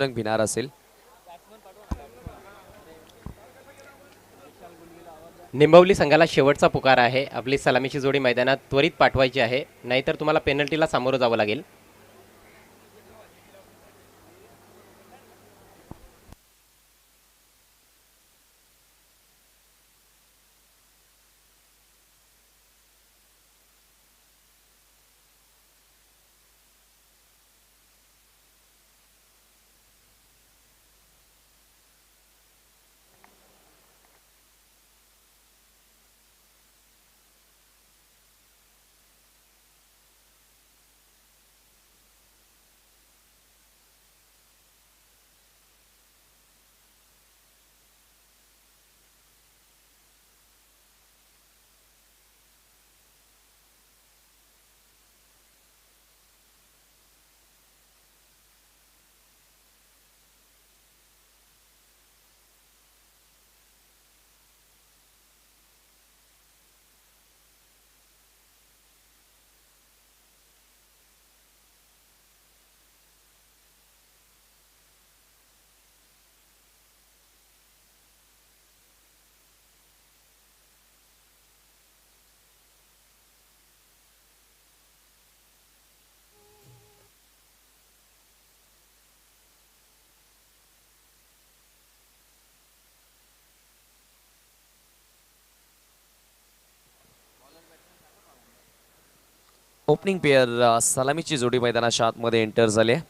रंग भिनार असेल. निंबवली संघाला शेवटचा पुकार आहे. आपली सलामीची जोडी मैदानात त्वरित पाठवायची आहे, नाहीतर तुम्हाला पेनल्टीला सामोरं जावं लागेल. ओपनिंग पेअर सलामीची जोडी मैदानाच्या आतमध्ये एंटर झाली आहे.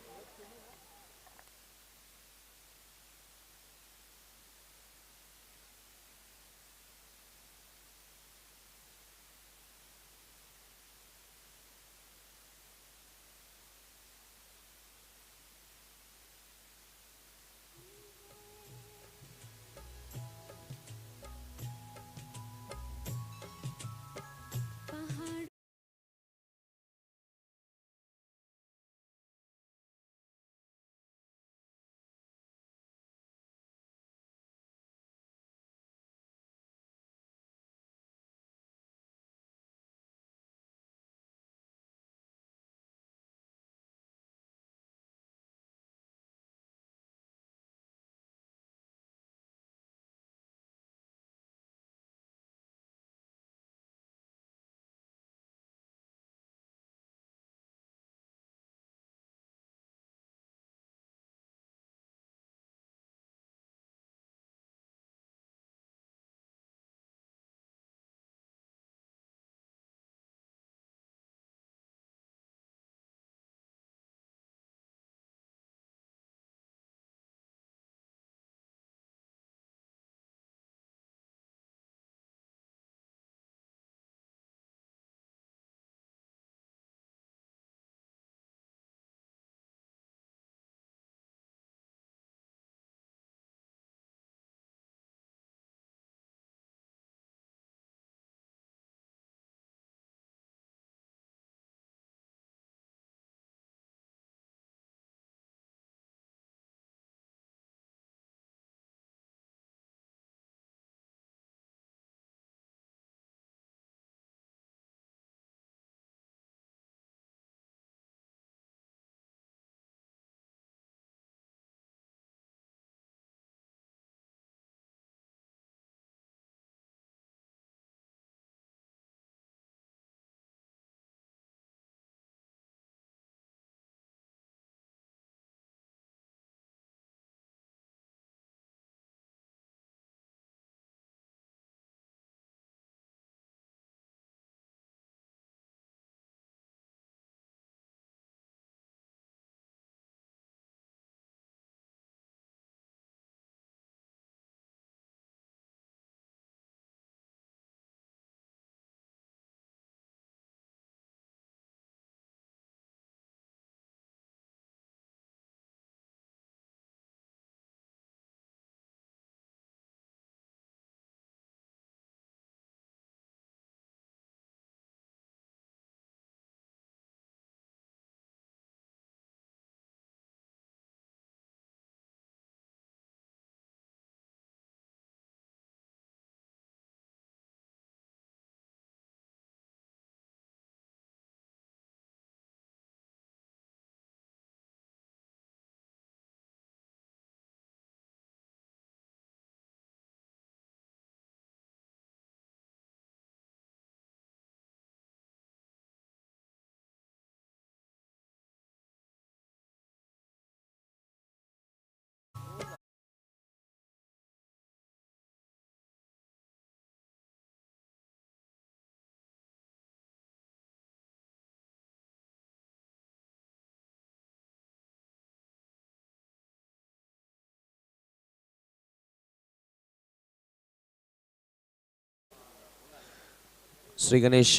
श्री गणेश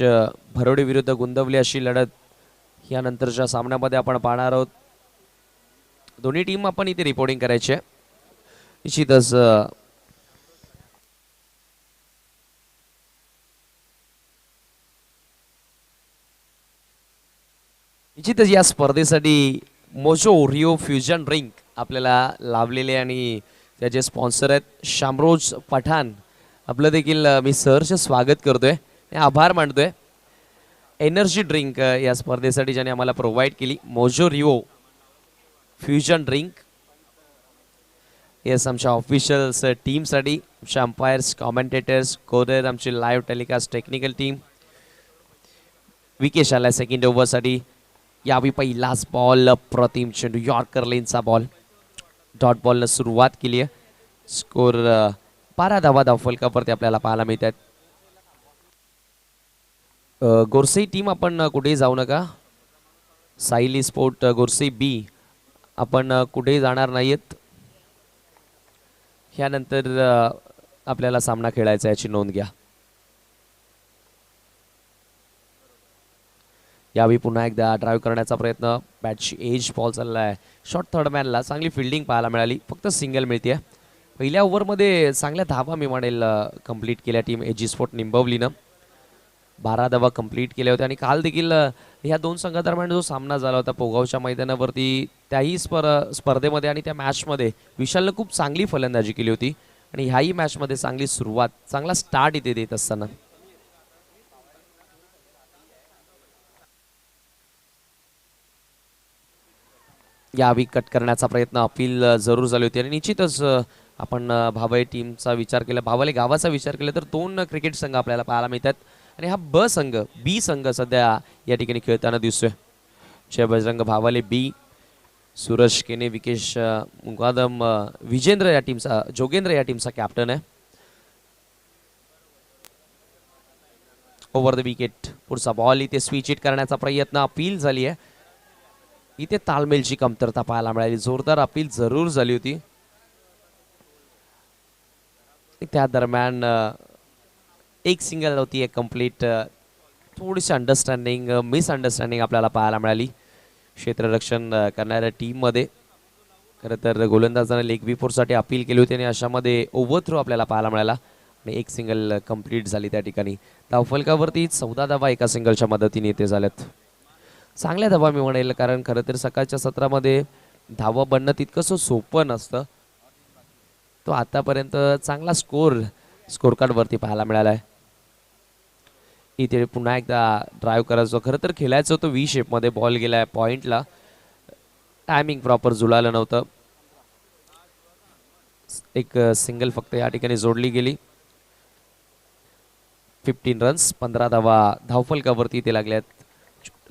भरोडे विरुद्ध गुंदवली अशी लढत यानंतरच्या सामन्यामध्ये आपण पाहणार आहोत. दोन्ही टीम आपण इथे रिपोर्टिंग करायची आहे. निश्चितच या स्पर्धेसाठी मोजो रिओ फ्युजन ड्रिंक आपल्याला लाभलेले आणि त्याचे स्पॉन्सर आहेत शामरोज पठाण. आपलं देखील मी सहर्ष स्वागत करतोय, आभार मानतोय. एनर्जी ड्रिंक या स्पर्धेसाठी ज्याने आम्हाला प्रोव्हाइड केली, mojo Rio fusion drink. Yes, आमच्या ऑफिशियल्स टीमसाठी, आमच्या अंपायर्स, कॉमेंटेटर्स, कोडर, आमची live telecast technical team. Vikesh आला सेकंड ओव्हरसाठी. यावेळी पहिलाच बॉल प्रतिम चेंडू, यॉर्कर लेनचा बॉल, डॉट बॉलनं सुरुवात केली आहे. स्कोर 12 धावा धावफलकावरती आपल्याला पाहायला मिळतात. गोरसई टीम आपण कुठेही जाऊ नका. सायली स्पोर्ट गोरसई बी आपण कुठेही जाणार नाहीत. ह्यानंतर आपल्याला सामना खेळायचा याची नोंद घ्या. यावेळी पुन्हा एकदा ड्राईव्ह करण्याचा प्रयत्न, बॅटची एज बॉल चालला आहे. शॉर्ट थर्ड मॅनला चांगली फिल्डिंग पाहायला मिळाली, फक्त सिंगल मिळते. पहिल्या ओव्हरमध्ये चांगल्या धावा मी म्हणेल कंप्लीट केल्या टीम एजी स्पोर्ट निंबवलीनं. 12 धावा कंप्लीट केल्या होत्या. आणि काल देखील ह्या दोन संघादरम्यान जो सामना झाला होता पोगावच्या मैदानावरती, त्याही स्पर्धेमध्ये आणि त्या मॅचमध्ये विशालनं खूप चांगली फलंदाजी केली होती. आणि ह्याही मॅचमध्ये चांगली सुरुवात, चांगला स्टार्ट इथे देत असताना यावेळी कट करण्याचा प्रयत्न, अपील जरूर झाली होती. आणि निश्चितच आपण भावळे टीमचा विचार केला, भावळे गावाचा विचार केला तर 2 क्रिकेट संघ आपल्याला पाहायला मिळतात. आणि हा बी संघ सध्या या ठिकाणी खेळताना दिसतोय. जय बजरंग भावले बी, सूरज केने, विकेश मुकादम, विजेंद्र या टीमचा, जोगेंद्र या टीमचा कॅप्टन आहे. ओव्हर द विकेट, पुढचा बॉल इथे स्विच हिट करण्याचा प्रयत्न, अपील झाली आहे. इथे ताळमेलची कमतरता पाहायला मिळाली. जोरदार अपील जरूर झाली होती. त्या दरम्यान एक सिंगल होती, एक कंप्लीट. थोडीशी मिसअंडरस्टँडिंग आपल्याला पाहायला मिळाली क्षेत्ररक्षण करणाऱ्या टीममध्ये. खरं तर गोलंदाजाने लेग बिफोरसाठी अपील केली होती आणि अशामध्ये ओव्हर थ्रो आपल्याला पाहायला मिळाला आणि एक सिंगल कंप्लीट झाली त्या ठिकाणी. धावफलकावरती 14 धावा एका सिंगलच्या मदतीने इथे झाल्यात. चांगल्या धावा मी म्हणेल, कारण खरं तर सकाळच्या सत्रामध्ये धावा बनणं तितकंसं सोपं नसतं. तो आतापर्यंत चांगला स्कोर कार्डवरती पाहायला मिळाला आहे. इथे पुन्हा एकदा ड्राईव्ह करायचं, खरं तर खेळायचं होतं व्ही शेपमध्ये. बॉल गेलाय पॉइंटला, टायमिंग प्रॉपर जुळालं नव्हतं. एक सिंगल फक्त या ठिकाणी जोडली गेली. 15 रन्स, 15 धावा धावफलकावरती इथे लागल्यात.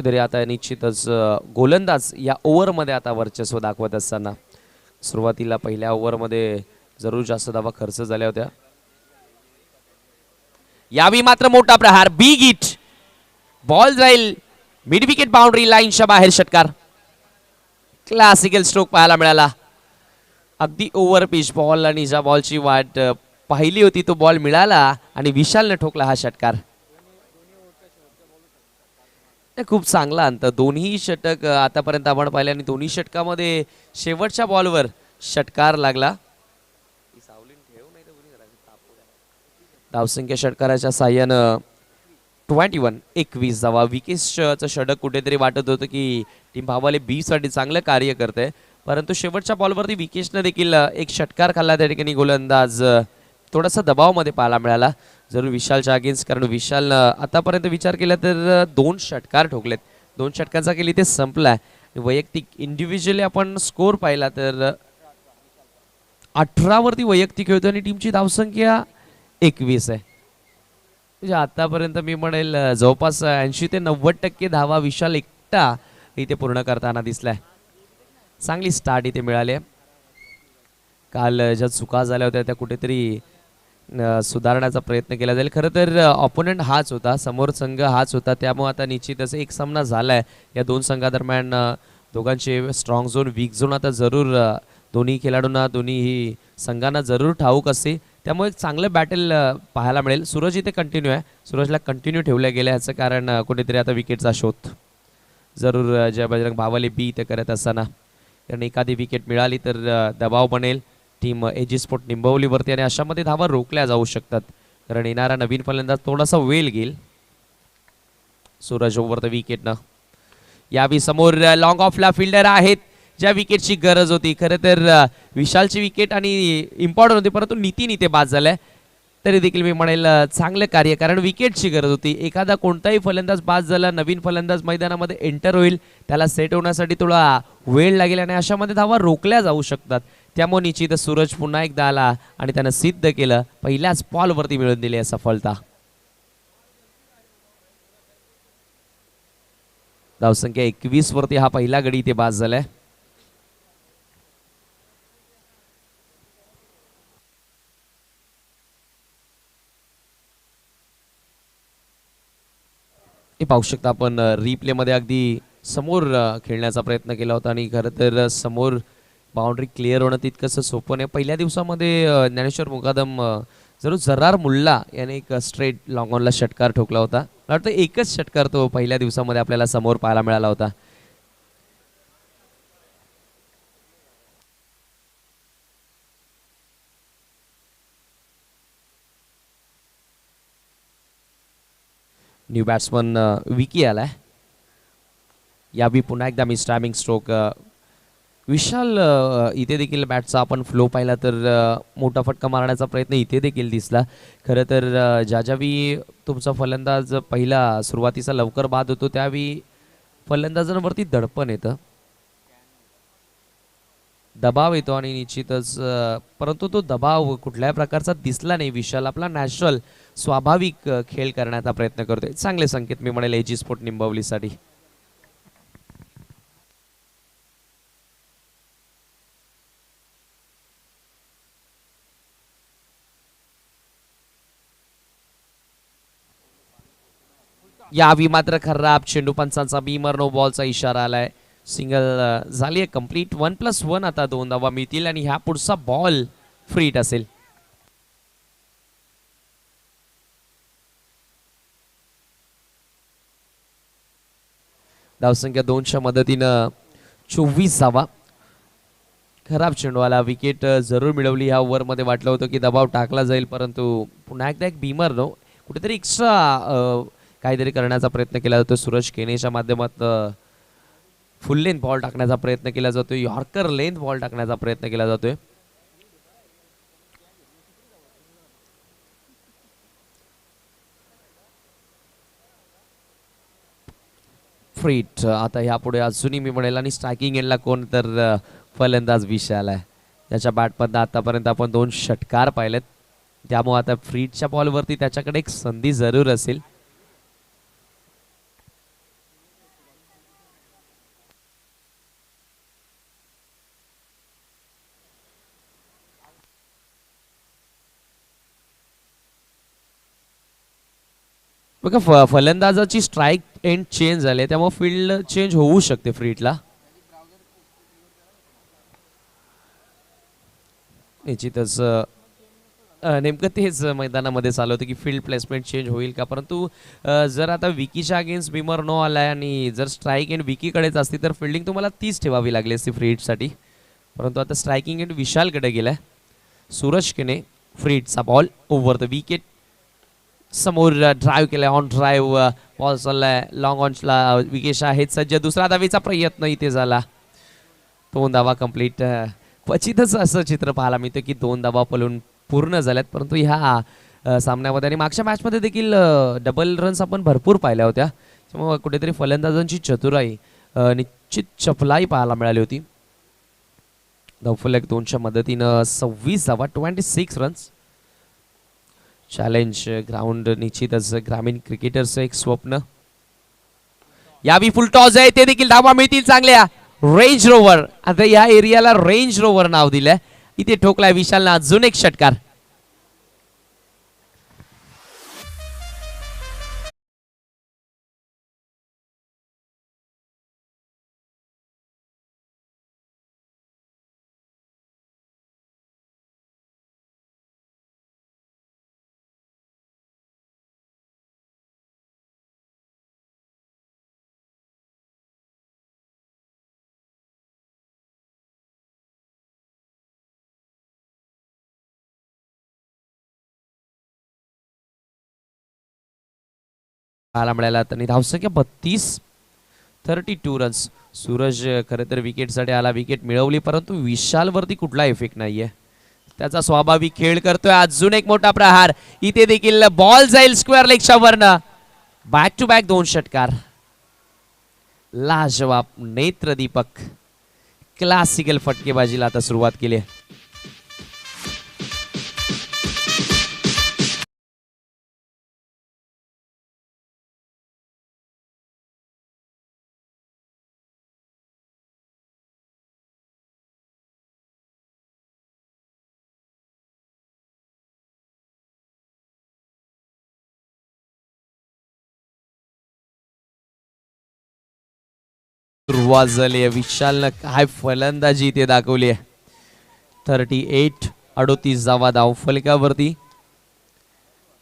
तरी आता निश्चितच गोलंदाज या ओव्हरमध्ये आता वर्चस्व दाखवत असताना, सुरुवातीला पहिल्या ओव्हरमध्ये जरूर जास्त धावा खर्च झाल्या होत्या. यावेळी मात्र मोठा प्रहार, बिग हिट, बॉल जाईल मिड विकेट बाउंड्री लाईनच्या बाहेर. षटकार, क्लासिकल स्ट्रोक पाहायला मिळाला. अगदी ओव्हर पिच बॉल आणि ज्या बॉलची वाट पाहिली होती तो बॉल मिळाला आणि विशालने ठोकला हा षटकार. खूप चांगला अंत, दोन्ही षटक आतापर्यंत आपण पाहिले आणि दोन्ही षटकामध्ये शेवटच्या बॉलवर षटकार लागला. धावसंख्या षटकाराच्या साह्यानं 21 धावा. विकेशचं षटक कुठेतरी वाटत होतं की टीम भावाले बी साठी चांगलं कार्य करते, परंतु शेवटच्या बॉलवरती विकेशनं देखील एक षटकार खाल्ला. त्या ठिकाणी गोलंदाज थोडासा दबावामध्ये पाहायला मिळाला जरूर विशालच्या अगेन्स्ट, कारण विशालनं आतापर्यंत विचार केला तर 2 षटकार ठोकलेत. 2 षटकांचा केली ते संपलाय. वैयक्तिक इंडिव्हिज्युअली आपण स्कोर पाहिला तर 18 वरती वैयक्तिक खेळतो आणि टीमची धावसंख्या 21 आहे. म्हणजे आतापर्यंत मी म्हणेल जवळपास 80 ते 90% धावा विशाल एकटा इथे पूर्ण करताना दिसलाय. चांगली स्टार्ट इथे मिळाली. काल ज्या चुका झाल्या होत्या त्या कुठेतरी सुधारण्याचा प्रयत्न केला जाईल. खरं तर ऑपोनंट हाच होता, समोर संघ हाच होता, त्यामुळे आता निश्चितच एक सामना झालाय. या दोन संघादरम्यान दोघांचे स्ट्रॉंग झोन, वीक झोन आता जरूर दोन्ही खेळाडूंना, दोन्ही संघांना जरूर ठाऊक असते. त्यामुळे एक चांगलं बॅटल पाहायला मिळेल. सूरज इथे कंटिन्यू आहे, सूरजला कंटिन्यू ठेवलं गेलं, याचं कारण कुठेतरी आता विकेटचा शोध जरूर जय बजरंग भावाले बी इथे करत असताना, कारण एखादी विकेट मिळाली तर दबाव बनेल टीम एजी स्पोर्ट निंबवलीवरती आणि अशामध्ये धावा रोखल्या जाऊ शकतात, कारण येणारा नवीन फलंदाज थोडासा वेळ घेईल. सूरज ओव्हर द विकेटनं. यावी समोर लॉंग ऑफला फिल्डर आहेत, ज्या विकेटची गरज होती. खरं तर विशालची विकेट आणि इम्पॉर्टंट होती, परंतु नितीन इथे बाद झालाय. तरी देखील मी म्हणेल चांगलं कार्य, कारण विकेटची गरज होती. एखादा कोणताही फलंदाज बाद झाला, नवीन फलंदाज मैदानामध्ये एंटर होईल, त्याला सेट होण्यासाठी थोडा वेळ लागेल आणि अशामध्ये धावा रोखल्या जाऊ शकतात. त्यामुळे निश्चित सूरज पुन्हा एकदा आला आणि त्यानं सिद्ध केलं, पहिल्याच बॉलवरती मिळवून दिली सफलता. धावसंख्या 21 वरती हा पहिला गडी इथे बाद झालाय. हे पाहू शकता आपण रिप्ले मध्ये अगदी समोर खेळण्याचा प्रयत्न केला होता आणि खरं तर समोर बाउंड्री क्लिअर होणं तितकंसं सोपं नाही. पहिल्या दिवसामध्ये ज्ञानेश्वर मुकादम जरूर जरार मुल्ला याने एक स्ट्रेट लॉंग ऑनला षटकार ठोकला होता. मला वाटतं एकच षटकार तो पहिल्या दिवसामध्ये आपल्याला समोर पाहायला मिळाला होता. न्यू बॅट्समन विकी आलाय. यावी पुन्हा एकदा मिस टायमिंग स्ट्रोक. विशाल इथे देखील बॅटचा आपण फ्लो पाहिला तर मोठा फटका मारण्याचा प्रयत्न इथे देखील दिसला. खरं तर ज्यावेळी तुमचा फलंदाज पहिला सुरुवातीचा लवकर बाद होतो, त्यावेळी फलंदाजांवरती दडपण येतं, दबाव येतो आणि निश्चितच परंतु तो दबाव कुठल्याही प्रकारचा दिसला नाही. विशाल आपला नॅचरल स्वाभाविक खेळ करण्याचा प्रयत्न करतोय. चांगले संकेत मी म्हणेल एजी स्पोर्ट निंबवलीसाठी. यावी मात्र खराब चेंडू, पंचांचा बीमर नो बॉलचा इशारा आलाय. सिंगल झाली आहे कंप्लीट. 1+1 आता 2 धावा मिळतील आणि ह्या पुढचा बॉल फ्रीट असेल. धावसंख्या 2च्या मदतीनं 24 धावा. खराब चेंडू आला, विकेट जरूर मिळवली. ह्या ओव्हरमध्ये वाटलं होतं की दबाव टाकला जाईल, परंतु पुन्हा एकदा एक बीमर नो कुठेतरी एक्स्ट्रा काहीतरी करण्याचा प्रयत्न केला जातो. सूरज केनेच्या माध्यमातून फुल लेंथ बॉल टाकण्याचा प्रयत्न केला जातोय, यॉर्कर लेंथ बॉल टाकण्याचा प्रयत्न केला जातोय. फ्रीट आता यापुढे अजूनही मी म्हणेल. आणि स्ट्रायकिंग एंडला कोण तर फलंदाज विशाल आहे, त्याच्या बॅटमधनं आतापर्यंत आपण 2 षटकार पाहिलेत. त्यामुळे आता फ्रीटच्या बॉलवरती त्याच्याकडे एक संधी जरूर असेल. बघा फलंदाजाची स्ट्राईक एंड चेंज झाले, त्यामुळे फील्ड चेंज होऊ शकते फ्रीटला. निश्चितच नेमकं तेच मैदानामध्ये चालू होतं की फील्ड प्लेसमेंट चेंज होईल का, परंतु जर आता विकीच्या अगेन्स्ट बिमर नो आलाय आणि जर स्ट्राईक एंड विकीकडेच असती तर फिल्डिंग तुम्हाला तीच ठेवावी लागली असती फ्रीटसाठी, परंतु आता स्ट्रायकिंग एंड विशालकडे गेलाय. सूरज केने फ्रीटचा बॉल ओव्हर द विकेट. समोर ड्राईव्ह केलाय, ऑन ड्राईव्ह बॉल चाललाय लॉंग ऑनला. विकेश आहेत सज्ज, दुसरा धावेचा प्रयत्न इथे झाला. 2 धावा कंप्लीट. क्वचितच असं चित्र पाहायला मिळतं की 2 धावा पळून पूर्ण झाल्यात, परंतु ह्या सामन्यामध्ये आणि मागच्या मॅचमध्ये देखील डबल रन्स आपण भरपूर पाहिल्या होत्या. त्यामुळे कुठेतरी फलंदाजांची चतुराई, निश्चित चपलाई पाहायला मिळाली होती. धावफलक 2च्या मदतीनं 26 धावा, 26 रन्स. चॅलेंज ग्राउंड निश्चितच ग्रामीण क्रिकेटरचं एक स्वप्न. यावी फुल टॉस आहे, ते देखील धावा मिळतील चांगल्या. रेंज रोवर, आता या एरियाला रेंज रोवर नाव दिलंय. इथे ठोकलाय विशालनं अजून एक षटकार. पाहायला मिळाला. त्यांनी धावसंख्या 32 रन्स. सूरज खरं तर विकेटसाठी आला, विकेट मिळवली, परंतु विशालवरती कुठला इफेक्ट नाहीये. त्याचा स्वाभाविक खेळ करतोय. अजून एक मोठा प्रहार इथे देखील बॉल जाईल स्क्वेअर लेगच्या वरनं. बॅक टू बॅक 2 षटकार. लाजवाब नेत्रदीपक क्लासिकल फटकेबाजीला आता सुरुवात केली आहे. सुरुवात झाली आहे. विशालनं काय फलंदाजी इथे दाखवली आहे. 38 धावा धाव फलकावरती.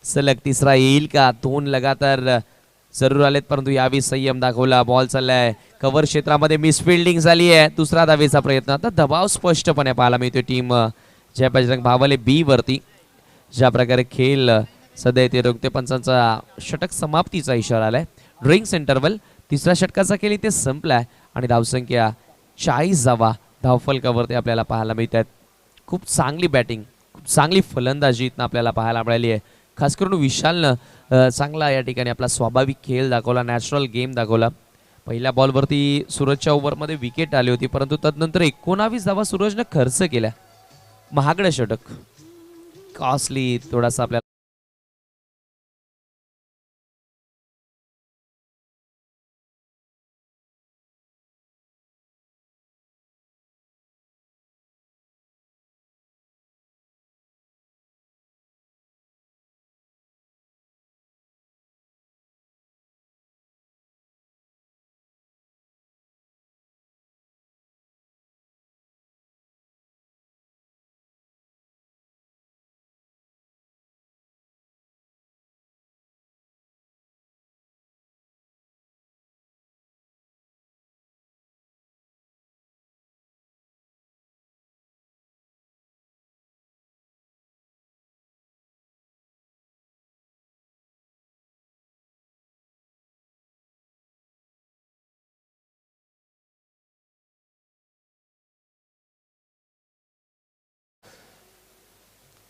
सलग तिसरा येईल का? 2 लगातार जरूर आलेत, परंतु यावेळी संयम दाखवला. बॉल चाललाय कव्हर क्षेत्रामध्ये, मिसफिल्डिंग झाली आहे. दुसरा धावेचा प्रयत्न. आता दबाव स्पष्टपणे पाहायला मिळतोय टीम जय बजरंग भावाले बी वरती. ज्या प्रकारे खेळ सध्या इथे रोखते पंचांचा षटक समाप्तीचा इशारा आलाय. Drinks interval. तिसऱ्या षटकाचा खेळ इथे संपलाय आणि धावसंख्या 40 धावा धावफलकावरती आपल्याला पाहायला मिळतात. खूप चांगली बॅटिंग, खूप चांगली फलंदाजी इथं आपल्याला पाहायला मिळाली आहे. खास करून विशालनं चांगला या ठिकाणी आपला स्वाभाविक खेळ दाखवला, नॅचरल गेम दाखवला. पहिल्या बॉलवरती सूरजच्या ओव्हरमध्ये विकेट आली होती, परंतु तदनंतर 19 धावा सूरजनं खर्च केल्या. महागडं षटक, कॉस्टली थोडासा आपल्याला.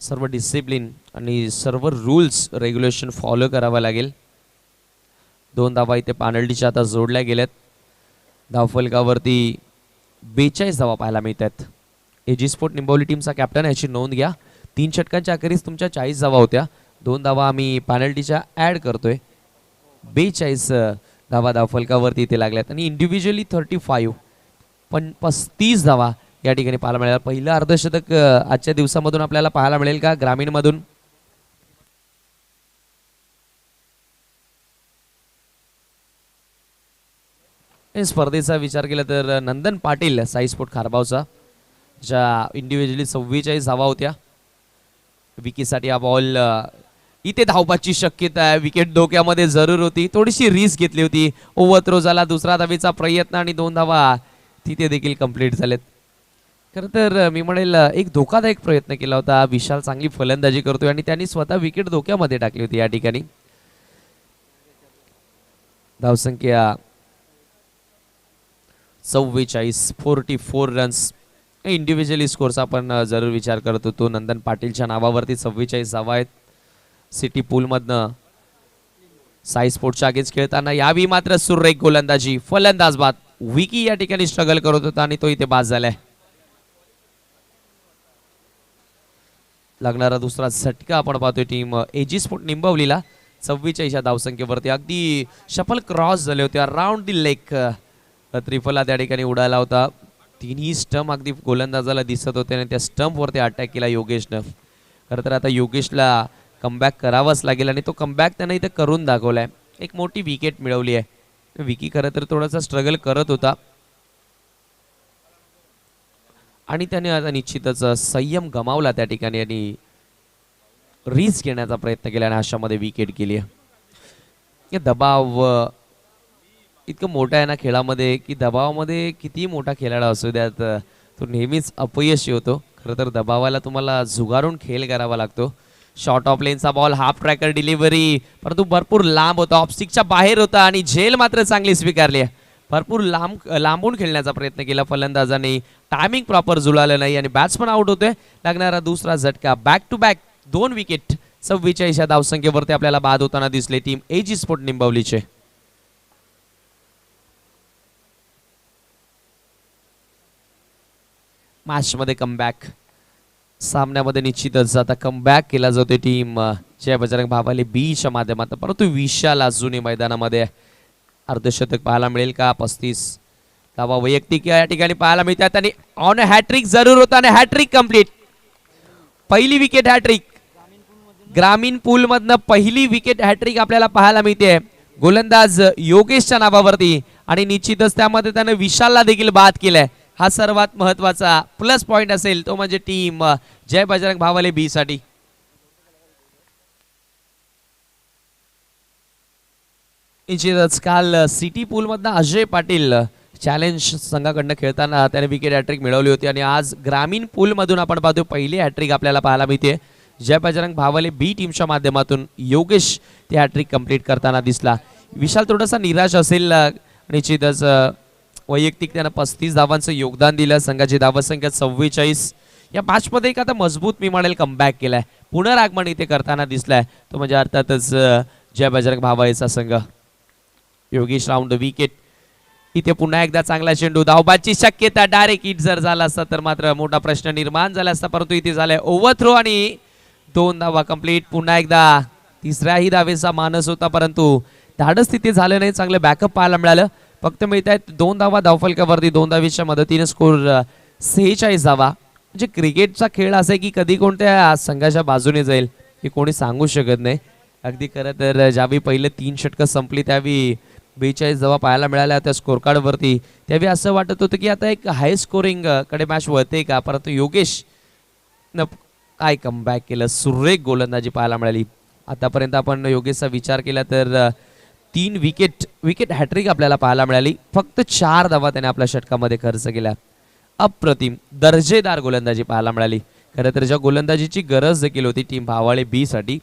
सर्व डिसिप्लिन आणि सर्व रूल्स रेग्युलेशन फॉलो करावं लागेल. 2 धावा इथे पॅनल्टीच्या आता जोडल्या गेल्यात. धावफलकावरती 42 धावा पाहायला मिळतात. एजी स्पोर्ट निंबवली टीमचा कॅप्टन, याची नोंद घ्या. 3 षटकांच्या अखेरीस तुमच्या 40 धावा होत्या. 2 धावा आम्ही पॅनल्टीच्या ॲड करतोय. 42 धावा धावफलकावरती इथे लागल्यात आणि इंडिव्हिज्युअली 35 धावा या ठिकाणी पाहायला मिळाला. पहिलं अर्धशतक आजच्या दिवसामधून आपल्याला पाहायला मिळेल का ग्रामीणमधून? स्पर्धेचा विचार केला तर नंदन पाटील साई स्पोर्ट खारबावचा, ज्या इंडिव्हिज्युअली 44 धावा होत्या. विकीसाठी हा बॉल इथे धावपाची शक्यता आहे. विकेट धोक्यामध्ये जरूर होती, थोडीशी रिस्क घेतली होती. ओव्हरथ्रो झाला, दुसरा धावेचा प्रयत्न आणि 2 धावा तिथे देखील कंप्लीट झालेत. खरं तर मी म्हणेल एक धोकादायक प्रयत्न केला होता. विशाल चांगली फलंदाजी करतोय आणि त्यांनी स्वतः विकेट धोक्यामध्ये टाकली होती. या ठिकाणी धावसंख्या 44 रन्स. इंडिव्हिज्युअली स्कोर्स आपण जरूर विचार करत होतो. नंदन पाटीलच्या नावावरती 44 धावा आहेत. सिटी पूलमधनं साई स्पोर्ट्सच्या अगेन्स्ट खेळताना यावेळी मात्र सुरेख गोलंदाजी, फलंदाज बाद. विकी या ठिकाणी स्ट्रगल करत होता आणि तो इथे बाद झालाय. लागणारा दुसरा झटका आपण पाहतोय टीम एजी स्पोर्ट निंबवलीला. 44 या धावसंख्येवरती अगदी शफल क्रॉस झाले होते अराउंड दी लेग. त्रिफला त्या ठिकाणी उडाला होता. 3ही स्टंप अगदी गोलंदाजाला दिसत होते आणि त्या स्टंपवरती अटॅक केला योगेशनं. खरं तर आता योगेशला कमबॅक करावाच लागेल आणि तो कमबॅक त्यानं इथं करून दाखवलाय. एक मोठी विकेट मिळवली आहे. विकी खरं तर थोडासा स्ट्रगल करत होता आणि त्याने आता निश्चितच संयम गमावला त्या ठिकाणी आणि रिस्क घेण्याचा प्रयत्न केला आणि अशामध्ये विकेट गेली आहे. दबाव इतकं मोठा आहे ना खेळामध्ये की दबावामध्ये किती मोठा खेळाडू असू द्यात तो नेहमीच अपयशी होतो. खरं तर दबावाला तुम्हाला झुगारून खेळ करावा लागतो. शॉर्ट ऑफ लेनचा बॉल, हाफ ट्रॅकर डिलिव्हरी, परंतु भरपूर लांब होता, ऑफस्टिकच्या बाहेर होता आणि झेल मात्र चांगली स्वीकारली आहे. भरपूर लांबून खेळण्याचा प्रयत्न केला फलंदाजांनी, टायमिंग प्रॉपर जुळालं नाही आणि बॅट्समन आउट होतोय. लागणारा दुसरा झटका. बॅक टू बॅक 2 विकेट 44 या धावसंख्येवरती आपल्याला बाद होताना दिसले टीम एजी स्पोर्ट निंबवलीचे. मॅचमध्ये कमबॅक, सामन्यामध्ये निश्चितच आता कमबॅक केला जातोय टीम जय बजरंग भावाले बीच्या माध्यमातून. परंतु विशाल अजूनही मैदानामध्ये. अर्धशतक पाहायला मिळेल का? 35 धावा वैयक्तिक या ठिकाणी पाहायला मिळतात आणि ऑन हॅट्रिक जरूर होता आणि हॅट्रिक कंप्लीट. पहिली विकेट हॅट्रिक, ग्रामीण पूल मधनं पहिली विकेट हॅट्रिक आपल्याला पाहायला मिळते गोलंदाज योगेशच्या नावावरती आणि निश्चितच त्यामध्ये त्यानं विशालला देखील बाद केलाय. हा सर्वात महत्वाचा प्लस पॉइंट असेल तो म्हणजे टीम जय बजरंग भावाले बी साठी. निश्चितच काल सिटी पूल मधनं अजय पाटील चॅलेंज संघाकडनं खेळताना त्याने विकेट हॅट्रिक मिळवली होती आणि आज ग्रामीण पूल मधून आपण पाहतो पहिली हॅट्रिक आपल्याला पाहायला मिळते जय बजरंग भावाले बी टीमच्या माध्यमातून. योगेश ती हॅट्रिक कंप्लीट करताना दिसला. विशाल थोडासा निराश असेल. निश्चितच वैयक्तिक त्यानं 35 धावांचं योगदान दिलं. संघाची धावसंख्या 44. या मॅचमध्ये एक आता मजबूत मी म्हणेल कमबॅक केलाय, पुनरागमन इथे करताना दिसलाय तो म्हणजे अर्थातच जय बजरंग भावालेचा संघ. Yogesh round wicket. इथे पुन्हा एकदा चांगला चेंडू, धावबाची शक्यता, डायरेक्ट हिट जर झाला असता तर मात्र मोठा प्रश्न निर्माण झाला असता, परंतु इथे झालाय ओव्हरथ्रो आणि 2 धावा कंप्लीट. पुन्हा एकदा तिसऱ्याही धावेचा मानस होता परंतु धाडस तिथे झालं नाही. चांगलं बॅकअप पाहायला मिळालं. फक्त मिळत आहेत 2 धावा धावफलकावरती. 2 धावेच्या मदतीने स्कोर 46 धावा. म्हणजे क्रिकेटचा खेळ असा आहे की कधी कोणत्या संघाच्या बाजूने जाईल हे कोणी सांगू शकत नाही. अगदी खरं तर ज्यावेळी पहिले 3 षटकं संपली त्यावेळी 42 धावा पाहायला मिळाल्या त्या स्कोर कार्डवरती, त्यावेळी असं वाटत होतं की आता एक हाय स्कोरिंग कडे मॅच वळते का, परंतु योगेश न काय कमबॅक केलं. सुरेख गोलंदाजी पाहायला मिळाली. आतापर्यंत आपण योगेशचा विचार केला तर 3 विकेट हॅट्रिक आपल्याला पाहायला मिळाली. फक्त 4 धावा त्याने आपल्या षटकामध्ये खर्च केल्या. अप्रतिम दर्जेदार गोलंदाजी पाहायला मिळाली. खरं तर ज्या गोलंदाजीची गरज देखील होती टीम भावाळे बी साठी.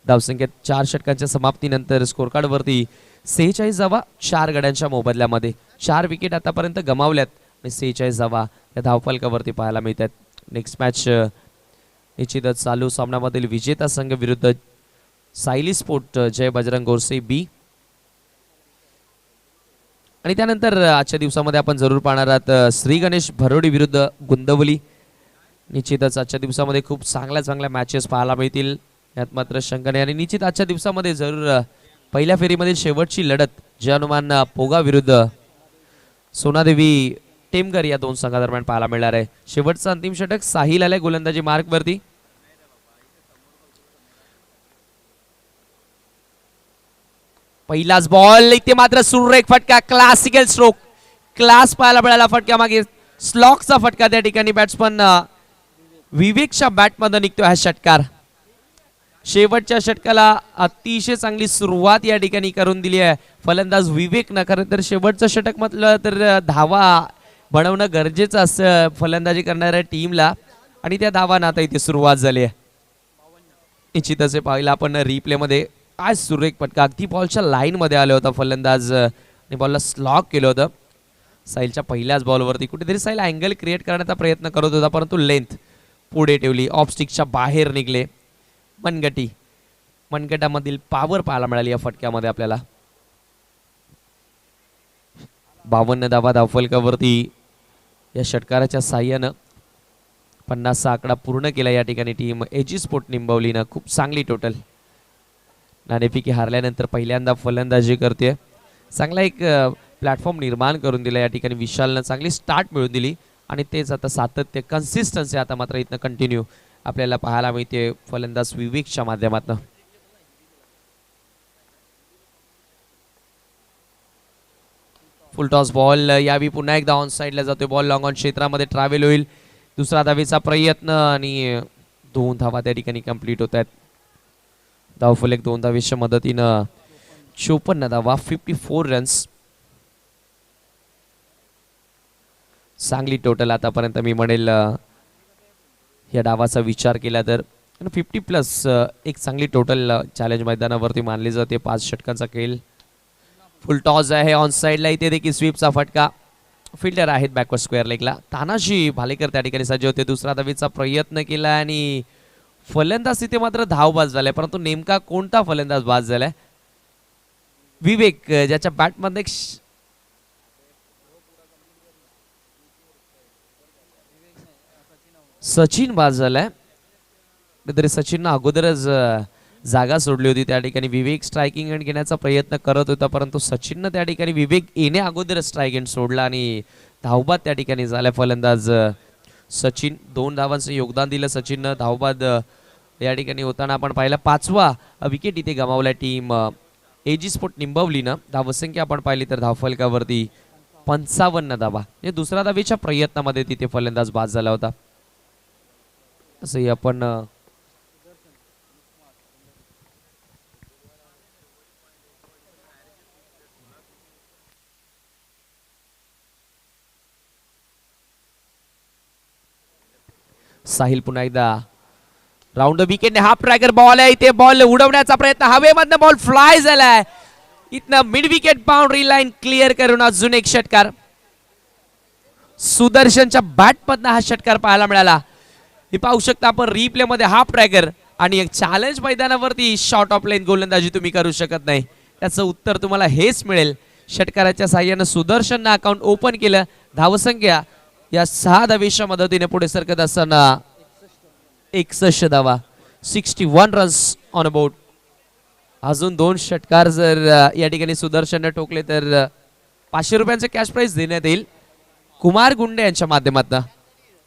धावसंख्येत 4 षटकांच्या समाप्तीनंतर स्कोर कार्डवरती 46 धावा 4 गड्यांच्या मोबदल्यामध्ये. 4 विकेट आतापर्यंत गमावल्यात आणि 46 धावा या धावफलकावरती पाहायला मिळतात. नेक्स्ट मॅच निश्चितच चालू सामन्यामधील विजेता संघ विरुद्ध सायली स्पोर्ट जय बजरंग गोरसे बी. आणि त्यानंतर आजच्या दिवसामध्ये आपण जरूर पाहणार आहात श्री गणेश भरोडी विरुद्ध गुंदवली. निश्चितच आजच्या दिवसामध्ये खूप चांगल्या मॅचेस पाहायला मिळतील यात मात्र शंका नाही. आणि निश्चित आजच्या दिवसामध्ये जरूर पहिल्या फेरीमधील शेवटची लढत जय हनुमान पोगा विरुद्ध सोनादेवी टेमगर या 2 संघादरम्यान पाहायला मिळणार आहे. शेवटचं अंतिम षटक साहिल आलाय गोलंदाजी मार्कवरती. पहिलाच बॉल, इथे मात्र सुरेख फटका, क्लासिकल स्ट्रोक, क्लास पाहायला मिळाला. फटका मागे स्लॉकचा फटका त्या ठिकाणी बॅट्समन विवेकच्या बॅटमध्ये निघतो हा षटकार. शेवटच्या षटकाला अतिशय चांगली सुरुवात या ठिकाणी करून दिली आहे फलंदाज विवेकनं. खरं तर शेवटचं षटक म्हटलं तर धावा बनवणं गरजेचं असतं फलंदाजी करणाऱ्या टीमला आणि त्या धावांना आता इथे सुरुवात झाली आहे. निश्चितच पाहिलं आपण रिप्लेमध्ये आज सुरेख फटका, अगदी बॉलच्या लाईन मध्ये आलं होतं फलंदाज आणि बॉलला स्लॉक केलं होतं. साहिलच्या पहिल्याच बॉलवरती कुठेतरी साहिल अँगल क्रिएट करण्याचा प्रयत्न करत होता परंतु लेंथ पुढे ठेवली, ऑफ स्टिकच्या बाहेर निघले. मनगटामधील पॉवर पाहायला मिळाली या फटक्यामध्ये आपल्याला. 52 धावा धावफलकावरती या षटकाराच्या साह्यानं 50चा आकडा पूर्ण केला या ठिकाणी टीम एजी स्पोर्ट निंबवलीनं. खूप चांगली टोटल. नाणेफेकी हारल्यानंतर पहिल्यांदा फलंदाजी करते. चांगला एक प्लॅटफॉर्म निर्माण करून दिला या ठिकाणी विशालनं. चांगली स्टार्ट मिळवून दिली आणि तेच आता सातत्य, कन्सिस्टन्सी आता मात्र इथनं कंटिन्यू आपल्याला पाहायला मिळते फलंदाज विवेकच्या माध्यमातून. फुल टॉस बॉल, यावी पुन्हा एकदा ऑन साइडला जातोय बॉल. लॉंग ऑन क्षेत्रामध्ये ट्रॅव्हल होईल. दुसरा धावेचा प्रयत्न आणि 2 धावा त्या ठिकाणी कंप्लीट होत आहेत. धावफलक 2 धावेच्या मदतीनं 54 धावा 54 रन्स. चांगली टोटल आतापर्यंत मी म्हणेल या डावाचा विचार केला तर. 50+ एक चांगली टोटल चॅलेंज मैदानावरती मानली जाते. 5 षटकांचा खेळ. फुल टॉस आहे ऑन साईडला. इथे देखील स्वीपचा फटका. फिल्डर आहेत बॅकवर्ड स्क्वेअर लेगला. तानाजी भालेकर त्या ठिकाणी सज्ज होते. दुसरा धावेचा प्रयत्न केला आणि फलंदाज तिथे मात्र धावबाज झालाय, परंतु नेमका कोणता फलंदाज बाद झालाय? विवेक, ज्याच्या बॅटमध्ये सचिन बाद झालाय. तरी सचिननं अगोदरच जागा सोडली होती. त्या ठिकाणी विवेक स्ट्रायकिंग एंड घेण्याचा प्रयत्न करत होता, परंतु सचिननं त्या ठिकाणी विवेक येण्या अगोदरच स्ट्राईक एंड सोडला आणि धावबाद त्या ठिकाणी झालाय. फलंदाज सचिन 2 धावांचं योगदान दिलं सचिननं. धावबाद या ठिकाणी होताना आपण पाहिलं. 5वा विकेट इथे गमावला टीम एजी स्पोर्ट निंबवलीनं. धावसंख्या आपण पाहिली तर धावफलकावरती 55 धावा. म्हणजे दुसऱ्या धावेच्या प्रयत्नामध्ये तिथे फलंदाज बाद झाला होता. असंही आपण साहिल पुन्हा एकदा राऊंड विकेटने हाफ ट्रॅकर बॉल आहे. इथे बॉल उडवण्याचा प्रयत्न. हवेमधनं बॉल फ्लाय झालाय. इथनं mid wicket boundary line clear करून अजून एक षटकार. सुदर्शनच्या बॅटमधनं हा षटकार पाहायला मिळाला. हे पाहू शकता आपण रिप्ले मध्ये. हाफ ट्रॅकर आणि एक चॅलेंज मैदानावरती शॉर्ट ऑफ लाईन गोलंदाजी तुम्ही करू शकत नाही. त्याचं उत्तर तुम्हाला हेच मिळेल. षटकाराच्या साह्यानं सुदर्शननं अकाउंट ओपन केलं. धावसंख्या या 6 धावेच्या मदतीने पुढे सरकत असताना 61 धावा. 61 रन्स ऑन बोर्ड. अजून 2 षटकार जर या ठिकाणी सुदर्शनने ठोकले तर 500 रुपयांचे कॅश प्राइज देण्यात येईल कुमार गुंडे यांच्या माध्यमातून.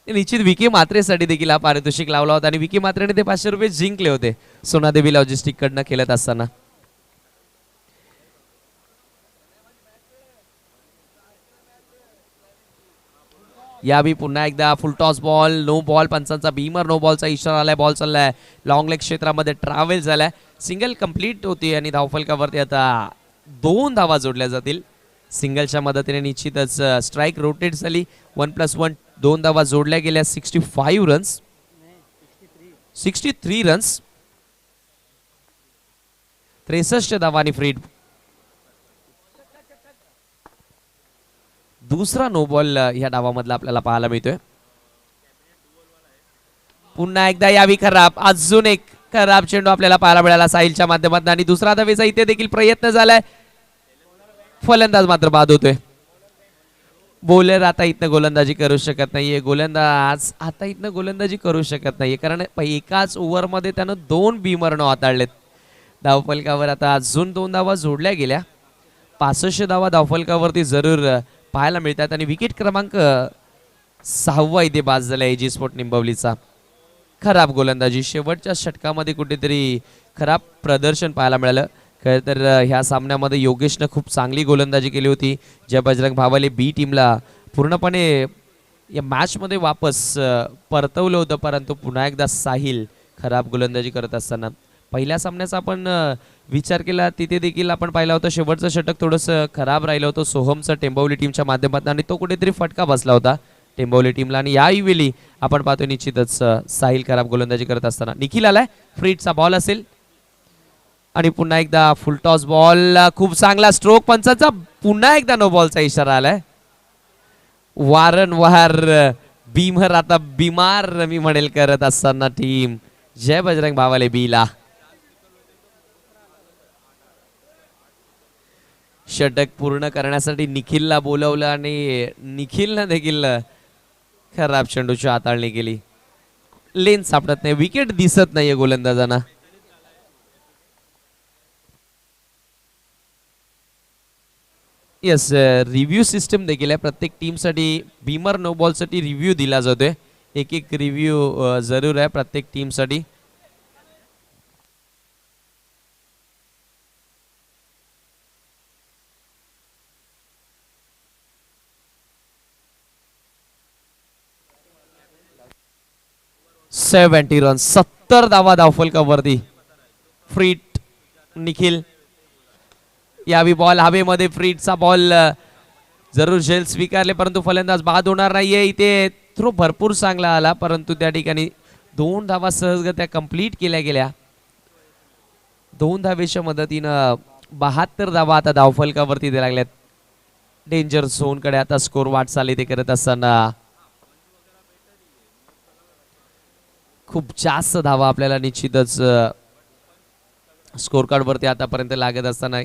निश्चित विकी मात्रेसाठी देखील हा पारितोषिक लावला होता आणि विकी मात्रेने ते 500 रुपये जिंकले होते सोनादेवी लॉजिस्टिक कडनं खेळत असताना. यावेळी पुन्हा एकदा full toss ball. No ball. पंचांचा बीमर नो बॉलचा इशारा आलाय. बॉल चाललाय लॉंग लेग क्षेत्रामध्ये. ट्रॅव्हल झालाय. सिंगल कंप्लीट होती आणि धावफलकावरती आता 2 धावा जोडल्या जातील. सिंगलच्या मदतीने निश्चितच स्ट्राईक रोटेट झाली. 1+1 2 धावा जोडल्या गेल्या. 65 रन्स. 63 रन्स. 63 धावा आणि फ्रीड. दुसरा नो बॉल या डावामधला आपल्याला पाहायला मिळतोय. पुन्हा एकदा यावी खराब. अजून एक खराब चेंडू आपल्याला पाहायला मिळाला साहिलच्या माध्यमातून आणि दुसरा धावेचा इथे देखील प्रयत्न झालाय. फलंदाज मात्र बाद होतोय. बॉलर आता इथनं गोलंदाजी करू शकत नाहीये. गोलंदाज आता इथनं गोलंदाजी करू शकत नाहीये कारण एकाच ओव्हरमध्ये त्यानं 2 बीमर नो हाताळलेत. धावफलकावर आता अजून 2 धावा जोडल्या गेल्या. 65 धावा धावफलकावरती जरूर पाहायला मिळतात आणि विकेट क्रमांक 6वा इथे बाद झाला एजी स्पोर्ट निंबवलीचा. खराब गोलंदाजी. शेवटच्या षटकामध्ये कुठेतरी खराब प्रदर्शन पाहायला मिळालं. खरं तर ह्या सामन्यामध्ये योगेशनं खूप चांगली गोलंदाजी केली होती. ज्या बजरंग भावाले बी टीमला पूर्णपणे या मॅचमध्ये वापस परतवलं होतं, परंतु पुन्हा एकदा साहिल खराब गोलंदाजी करत असताना. पहिल्या सामन्याचा आपण विचार केला तिथे देखील आपण पाहिला होता शेवटचं षटक थोडंसं खराब राहिलं होतं सोहमचं टेंबवली टीमच्या माध्यमातून आणि तो कुठेतरी फटका बसला होता टेंबवली टीमला. आणि यावेळी आपण पाहतो निश्चितच साहिल खराब गोलंदाजी करत असताना. निखिल आलाय. फ्रीटचा बॉल असेल आणि पुन्हा एकदा फुल टॉस बॉल. खूप चांगला स्ट्रोक. पंचाचा पुन्हा एकदा नो बॉलचा इशारा आलाय. वारंवार बीमर आता बिमार मी म्हणेल करत असताना टीम जय बजरंग भावाले बीला. षटक पूर्ण करण्यासाठी निखिलला बोलवलं आणि निखिलनं देखील खराब चेंडूची हाताळणी केली. लेन सापडत नाही. विकेट दिसत नाहीये गोलंदाजांना. येस, रिव्ह्यू सिस्टम देखील आहे प्रत्येक टीमसाठी. बीमर नो बॉलसाठी रिव्ह्यू दिला जातोय. एक रिव्ह्यू जरूर आहे प्रत्येक टीमसाठी. Seventy run. 70 धावा धावफलकावरती. फ्रीट निखिल. यावी बॉल हवेमध्ये. फ्रीटचा बॉल जरूर झेल स्वीकारले परंतु फलंदाज बाद होणार नाहीये. इथे थ्रो भरपूर चांगला आला परंतु त्या ठिकाणी 2 धावा सहजगत्या कंप्लीट केल्या गेल्या. 2 धावेच्या मदतीनं 72 धावा आता धावफलकावरती द्यायला लागल्यात. डेंजर झोन कडे आता स्कोर वाटचाली ते करत असताना खूप जास्त धावा आपल्याला निश्चितच स्कोर कार्ड वरती आतापर्यंत लागत असताना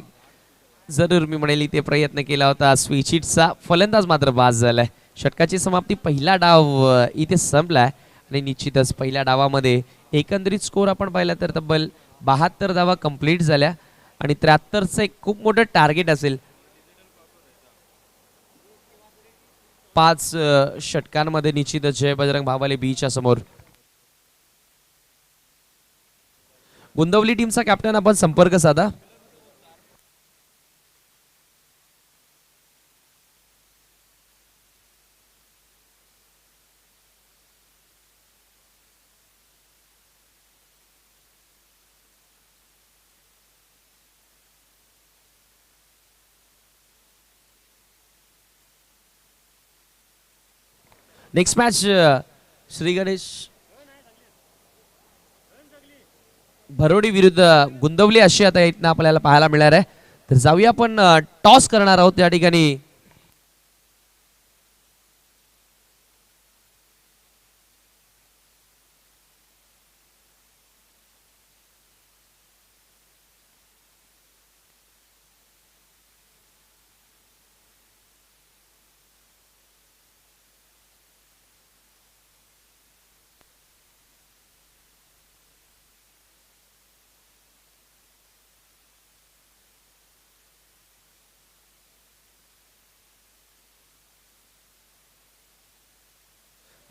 जरूर मी म्हणेल इथे प्रयत्न केला होता स्विचिटचा. फलंदाज मात्र बाद झालाय. षटकाची समाप्ती पहिला डाव इथे संपलाय आणि निश्चितच पहिल्या डावामध्ये एकंदरीत स्कोर आपण पाहिला तर तब्बल 72 धावा कंप्लीट झाल्या आणि 73चं एक खूप मोठं टार्गेट असेल. 5 षटकांमध्ये निश्चितच जय बजरंग भावाले बीच्या समोर. गुंदवली टीमचा कॅप्टन आपण संपर्क साधा. नेक्स्ट मॅच श्री गणेश भरोडी विरुद्ध गुंदवली अशी आता इथनं आपल्याला पाहायला मिळणार आहे. तर जाऊया आपण टॉस करणार आहोत त्या ठिकाणी.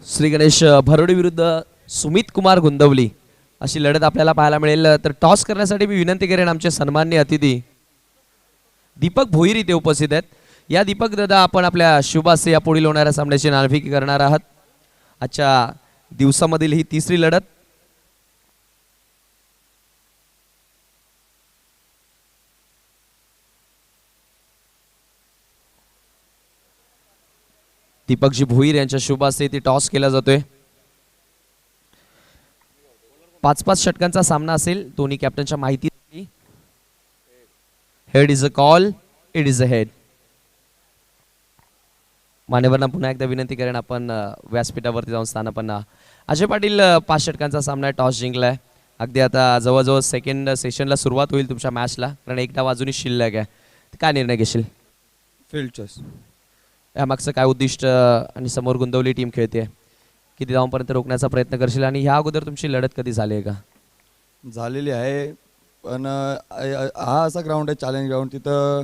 श्री गणेश भरोडी विरुद्ध सुमित कुमार गुंदवली अशी लढत आपल्याला पाहायला मिळेल. तर टॉस करण्यासाठी मी विनंती करेन आमचे सन्मान्य अतिथी दीपक भोईर इथे उपस्थित आहेत. या दीपक दादा आपण आपल्या शुभासे या पुढील होणाऱ्या सामन्याची नाणेफेक करणार आहात. आजच्या दिवसामधील ही तिसरी लढत. दीपकजी भोईर यांच्या शुभासे ती टॉस केला जातोय. 5-5 षटकांचा सामना असेल. दोन्ही कॅप्टनच्या माहिती. Head is a call, it is a head. मान्यवरांना पुन्हा एकदा विनंती करेन आपण व्यासपीठावरती जाऊन स्थानापन्न. अजय पाटील 5 षटकांचा सामना टॉस जिंकलाय. अगदी आता जवळजवळ सेकंड सेशनला सुरुवात होईल तुमच्या मॅचला, कारण एक डाव अजूनही शिल्लक आहे. काय निर्णय घेशील? Field choice. यामागचं काय उद्दिष्ट आणि समोर गुंदवली टीम खेळते, किती धावांपर्यंत रोखण्याचा प्रयत्न करशील आणि ह्या अगोदर तुमची लढत कधी झाली आहे का? झालेली आहे, पण हा असा ग्राउंड आहे चॅलेंज ग्राउंड. तिथं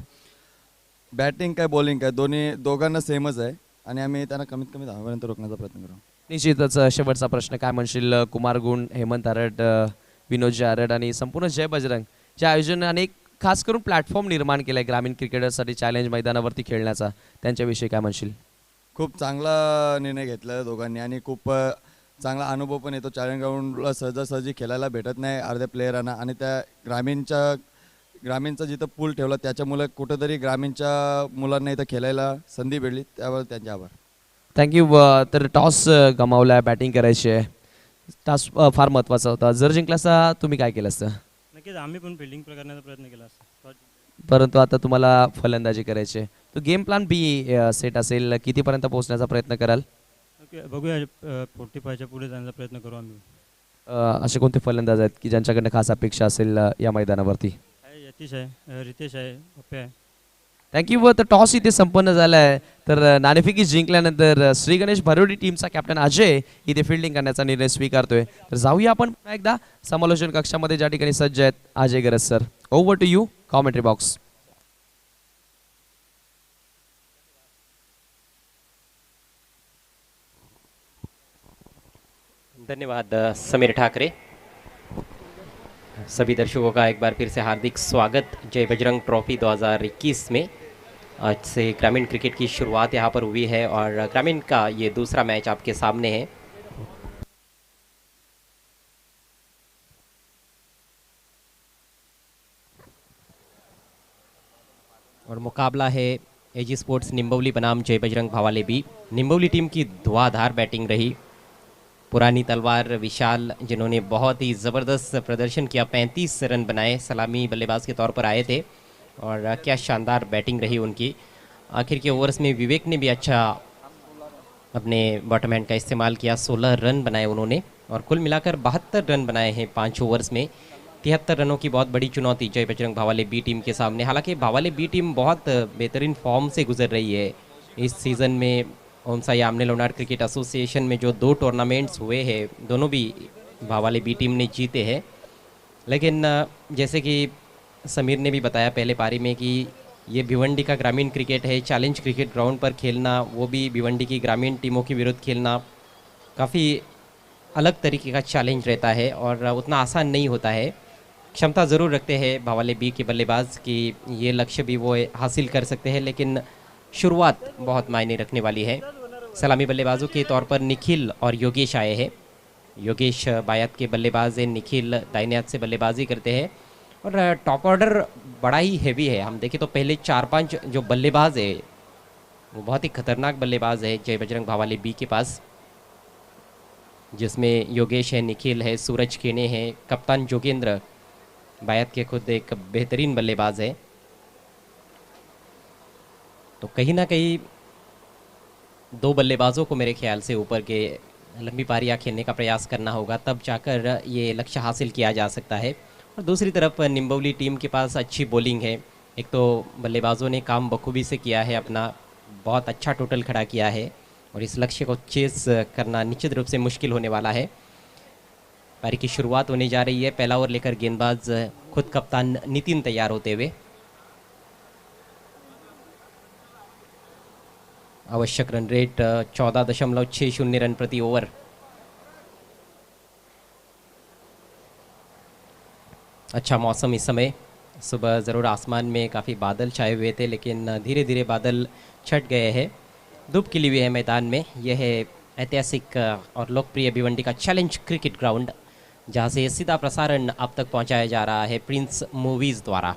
बॅटिंग काय बॉलिंग काय दोघांना सेमच आहे आणि आम्ही त्यांना कमीत कमी धावांपर्यंत रोखण्याचा प्रयत्न करू. निश्चितच शेवटचा प्रश्न काय म्हणशील? कुमार गुण, हेमंत आरड, विनोदजी आरड आणि संपूर्ण जय बजरंग ज्या आयोजनाने एक खास करून प्लॅटफॉर्म निर्माण केलाय ग्रामीण क्रिकेटर्ससाठी चॅलेंज मैदानावरती खेळण्याचा, त्यांच्याविषयी काय म्हणशील? खूप चांगला निर्णय घेतला दोघांनी आणि खूप चांगला अनुभव पण येतो. चॅलेंज ग्राउंडला सहजासहजी खेळायला भेटत नाही अर्ध्या प्लेयरांना आणि त्या ग्रामीणचा जिथं पूल ठेवला त्याच्यामुळे कुठेतरी ग्रामीणच्या मुलांना इथं खेळायला संधी भेटली, त्यावर त्यांचे आभार. थँक्यू. तर टॉस गमावला, बॅटिंग करायची आहे. टॉस फार महत्त्वाचा होता. जर जिंकला तुम्ही काय केलं असतं? नक्कीच आम्ही पण फिल्डिंग करण्याचा प्रयत्न केला असता, परंतु आता तुम्हाला फलंदाजी करायची आहे. तो गेम प्लॅन बी सेट असेल, कितीपर्यंत पोहोचण्याचा प्रयत्न कराल? ओके, बघूया 45च्या पुढे जाण्याचा प्रयत्न करू आम्ही. असे कोणते फलंदाज आहेत की ज्यांच्याकडनं खास अपेक्षा असेल या मैदानावरती? आहे यतीश आहे, रितेश आहे, पप्पे आहे. थँक्यू. तर टॉस इथे संपन्न झाला आहे. तर नाणेफेकी जिंकल्यानंतर श्री गणेश भरोडी टीमचा कॅप्टन अजय इथे फिल्डिंग करण्याचा निर्णय स्वीकारतोय. तर जाऊया आपण पुन्हा एकदा समालोचन कक्षामध्ये, ज्या ठिकाणी सज्ज आहेत अजय गरज sir. Over to you, commentary box. धन्यवाद समीर ठाकरे. सभी दर्शकों का एक बार फिर से हार्दिक स्वागत जय बजरंग ट्रॉफी 2021 में. आज से ग्रामीण क्रिकेट की शुरुआत यहाँ पर हुई है और ग्रामीण का ये दूसरा मैच आपके सामने है. और मुकाबला है एजी स्पोर्ट्स निम्बवली बनाम जय बजरंग भावाले बी. निम्बवली टीम की धुआंधार बैटिंग रही. पुरानी तलवार विशाल, जिन्होंने बहुत ही ज़बरदस्त प्रदर्शन किया, 35 रन बनाए, सलामी बल्लेबाज के तौर पर आए थे और क्या शानदार बैटिंग रही उनकी। आखिर के ओवर्स में विवेक ने भी अच्छा अपने बॉटम हैंड का इस्तेमाल किया, 16 रन बनाए उन्होंने और कुल मिलाकर 72 रन बनाए हैं 5 ओवर्स में। 73 रनों की बहुत बड़ी चुनौती जय बजरंग भावाले बी टीम के सामने। हालांकि भावाले बी टीम बहुत बेहतरीन फॉर्म से गुजर रही है इस सीज़न में। ओमसाई आमने लोनार क्रिकेट एसोसिएशन में जो 2 टूर्नामेंट्स हुए हैं, दोनों भी भावाले बी टीम ने जीते हैं। लेकिन जैसे कि समीर ने भी बताया पहले पारी में कि ये भिवंडी का ग्रामीण क्रिकेट है, चैलेंज क्रिकेट ग्राउंड पर खेलना, वो भी भिवंडी की ग्रामीण टीमों के विरुद्ध खेलना काफ़ी अलग तरीके का चैलेंज रहता है और उतना आसान नहीं होता है। क्षमता ज़रूर रखते हैं भावाले बी के बल्लेबाज कि ये लक्ष्य भी वो हासिल कर सकते हैं, लेकिन शुरुआत बहुत मायने रखने वाली है। सलामी बल्लेबाजों के तौर पर निखिल और योगेश आए हैं। योगेश बायात के बल्लेबाज हैं, निखिल दाहिने हाथ से बल्लेबाजी करते हैं और टॉप ऑर्डर बड़ा ही हैवी है। हम देखें तो पहले 4-5 जो बल्लेबाज है वो बहुत ही खतरनाक बल्लेबाज है जय बजरंग भावाले बी के पास, जिसमें योगेश है, निखिल है, सूरज केने हैं, कप्तान जोगेंद्र बायत के खुद एक बेहतरीन बल्लेबाज है। तो कहीं ना कहीं 2 बल्लेबाजों को मेरे ख्याल से ऊपर के लंबी पारियां खेलने का प्रयास करना होगा, तब जाकर ये लक्ष्य हासिल किया जा सकता है। और दूसरी तरफ निम्बोली टीम के पास अच्छी बॉलिंग है। एक तो बल्लेबाजों ने काम बखूबी से किया है, अपना बहुत अच्छा टोटल खड़ा किया है और इस लक्ष्य को चेस करना निश्चित रूप से मुश्किल होने वाला है। पारी की शुरुआत होने जा रही है। पहला ओवर लेकर गेंदबाज खुद कप्तान नितिन तैयार होते हुए। आवश्यक रन रेट 14.60 रन प्रति ओवर। अच्छा मौसम इस समय, सुबह ज़रूर आसमान में काफ़ी बादल छाए हुए थे, लेकिन धीरे धीरे बादल छट गए हैं। धूप खिली हुई है मैदान में। यह है ऐतिहासिक और लोकप्रिय भिवंडी का चैलेंज क्रिकेट ग्राउंड, जहां से सीधा प्रसारण अब तक पहुंचाया जा रहा है प्रिंस मूवीज़ द्वारा।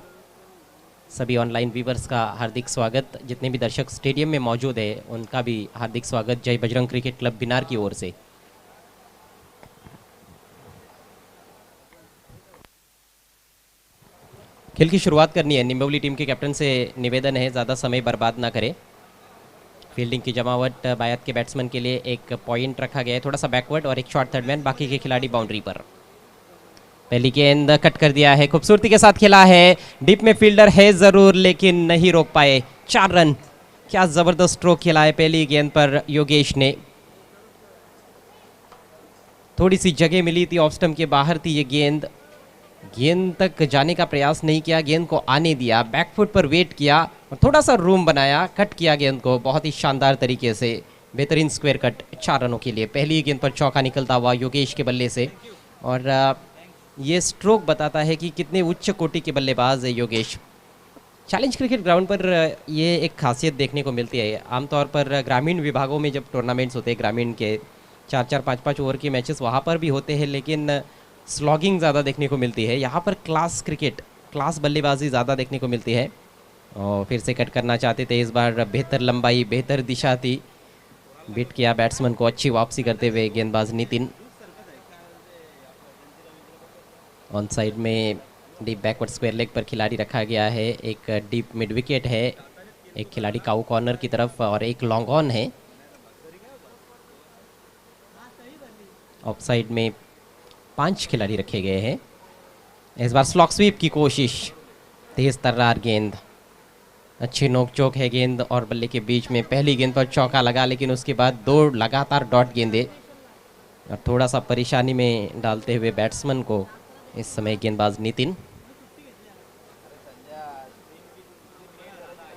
सभी ऑनलाइन व्यूवर्स का हार्दिक स्वागत। जितने भी दर्शक स्टेडियम में मौजूद है उनका भी हार्दिक स्वागत जय बजरंग क्रिकेट क्लब बिनार की ओर से। खेल की शुरुआत करनी है। निम्बोली टीम के कैप्टन से निवेदन है ज़्यादा समय बर्बाद ना करें। फील्डिंग की जमावट बायत के बैट्समैन के लिए एक पॉइंट रखा गया है, थोड़ा सा बैकवर्ड और एक शॉर्ट थर्ड मैन, बाकी के खिलाड़ी बाउंड्री पर। पहली गेंद कट कर दिया है, खूबसूरती के साथ खेला है, डीप में फील्डर है जरूर लेकिन नहीं रोक पाए। 4 रन। क्या जबरदस्त स्ट्रोक खेला है पहली गेंद पर योगेश ने। थोड़ी सी जगह मिली थी, ऑफ स्टंप के बाहर थी ये गेंद। गेंद तक जाने का प्रयास नहीं किया, गेंद को आने दिया, बैकफुट पर वेट किया और थोड़ा सा रूम बनाया, कट किया गेंद को बहुत ही शानदार तरीके से। बेहतरीन स्क्वायर कट 4 रनों के लिए। पहली गेंद पर चौका निकलता हुआ योगेश के बल्ले से और ये स्ट्रोक बताता है कि कितने उच्च कोटि के बल्लेबाज है योगेश। चैलेंज क्रिकेट ग्राउंड पर ये एक खासियत देखने को मिलती है। आमतौर पर ग्रामीण विभागों में जब टूर्नामेंट्स होते हैं, ग्रामीण के 4-4, 5-5 ओवर के मैचेस वहाँ पर भी होते हैं, लेकिन स्लॉगिंग ज़्यादा देखने को मिलती है। यहाँ पर क्लास क्रिकेट, क्लास बल्लेबाजी ज़्यादा देखने को मिलती है। और फिर से कट करना चाहते थे, इस बार बेहतर लंबाई, बेहतर दिशा थी, बीट किया बैट्समैन को, अच्छी वापसी करते हुए गेंदबाज नितिन। ऑन साइड में डीप बैकवर्ड स्क्वायर लेग पर खिलाड़ी रखा गया है। एक डीप मिड विकेट है, एक खिलाड़ी काउ कॉर्नर की तरफ और एक लॉन्ग ऑन है। ऑफ साइड में 5 खिलाड़ी रखे गए हैं। इस बार स्लॉक स्वीप की कोशिश, तेज तर्रार गेंद, अच्छी नोकचोक है गेंद और बल्ले के बीच में। पहली गेंद पर चौका लगा, लेकिन उसके बाद 2 लगातार डॉट गेंदें और थोड़ा सा परेशानी में डालते हुए बैट्समैन को इस समय गेंदबाज नितिन।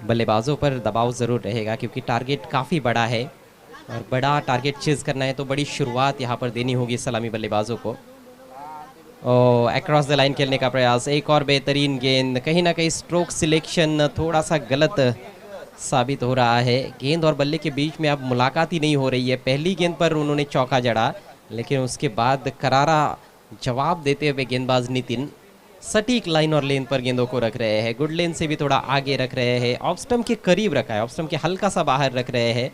बल्लेबाजों पर दबाव ज़रूर रहेगा क्योंकि टारगेट काफ़ी बड़ा है और बड़ा टारगेट चेज करना है, तो बड़ी शुरुआत यहाँ पर देनी होगी सलामी बल्लेबाजों को। अक्रॉस द लाइन खेलने का प्रयास, एक और बेहतरीन गेंद। कहीं ना कहीं स्ट्रोक सिलेक्शन थोड़ा सा गलत साबित हो रहा है। गेंद और बल्ले के बीच में अब मुलाकात ही नहीं हो रही है। पहली गेंद पर उन्होंने चौका जड़ा, लेकिन उसके बाद करारा जवाब देते हुए गेंदबाज नितिन सटीक लाइन और लेन पर गेंदों को रख रहे हैं। गुड लेन से भी थोड़ा आगे रख रहे हैं, ऑफ स्टंप के करीब रखा है, ऑफ स्टंप के हल्का सा बाहर रख रहे हैं,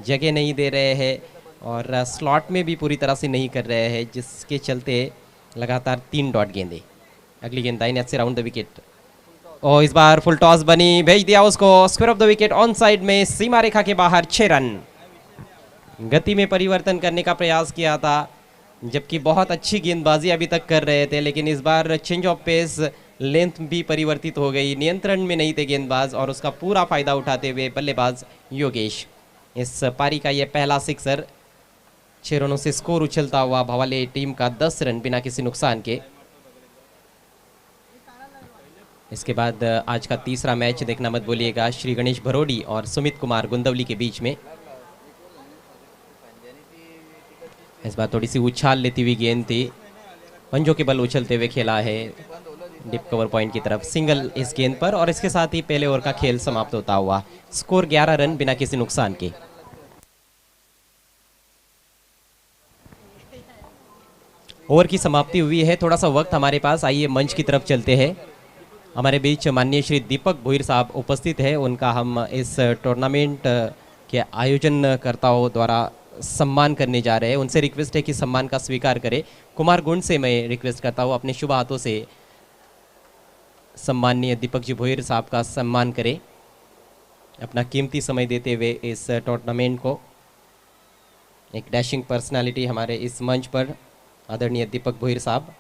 जगह नहीं दे रहे हैं और स्लॉट में भी पूरी तरह से नहीं कर रहे हैं, जिसके चलते लगातार 3 डॉट गेंदे। अगली गेंद दाहिने हाथ से राउंड द विकेट। और इस बार फुल टॉस बनी, भेज दिया उसको square of the wicket on side में, सीमा रेखा के बाहर 6 रन। गति में परिवर्तन करने का प्रयास किया था, जबकि बहुत अच्छी गेंदबाजी अभी तक कर रहे थे, लेकिन इस बार चेंज ऑफ पेस, लेंथ भी परिवर्तित हो गई, नियंत्रण में नहीं थे गेंदबाज और उसका पूरा फायदा उठाते हुए बल्लेबाज योगेश। इस पारी का यह पहला सिक्सर, 6 रनों से स्कोर उछलता हुआ भवाले टीम का 10 रन बिना किसी नुकसान के। इसके बाद आज का तीसरा मैच देखना मत भूलिएगा, श्री गणेश भरोडी और सुमित कुमार गुंदवली के बीच में। इस बार थोड़ी सी उछाल लेती हुई गेंद थी, पंजों के बल उछलते हुए खेला है डिप कवर पॉइंट की तरफ, सिंगल इस गेंद पर और इसके साथ ही पहले ओवर का खेल समाप्त होता हुआ। स्कोर 11 रन बिना किसी नुकसान के। ओवर की समाप्ति हुई है, थोड़ा सा वक्त हमारे पास, आइए मंच की तरफ चलते हैं। हमारे बीच माननीय श्री दीपक भोईर साहब उपस्थित है, उनका हम इस टूर्नामेंट के आयोजनकर्ताओं द्वारा सम्मान करने जा रहे हैं। उनसे रिक्वेस्ट है कि सम्मान का स्वीकार करें। कुमार गुण से मैं रिक्वेस्ट करता हूँ अपने शुभ हाथों से सम्माननीय दीपक जी भोईर साहब का सम्मान करें, अपना कीमती समय देते हुए इस टूर्नामेंट को। एक डैशिंग पर्सनालिटी हमारे इस मंच पर आदरणीय दीपक भोईर साहब,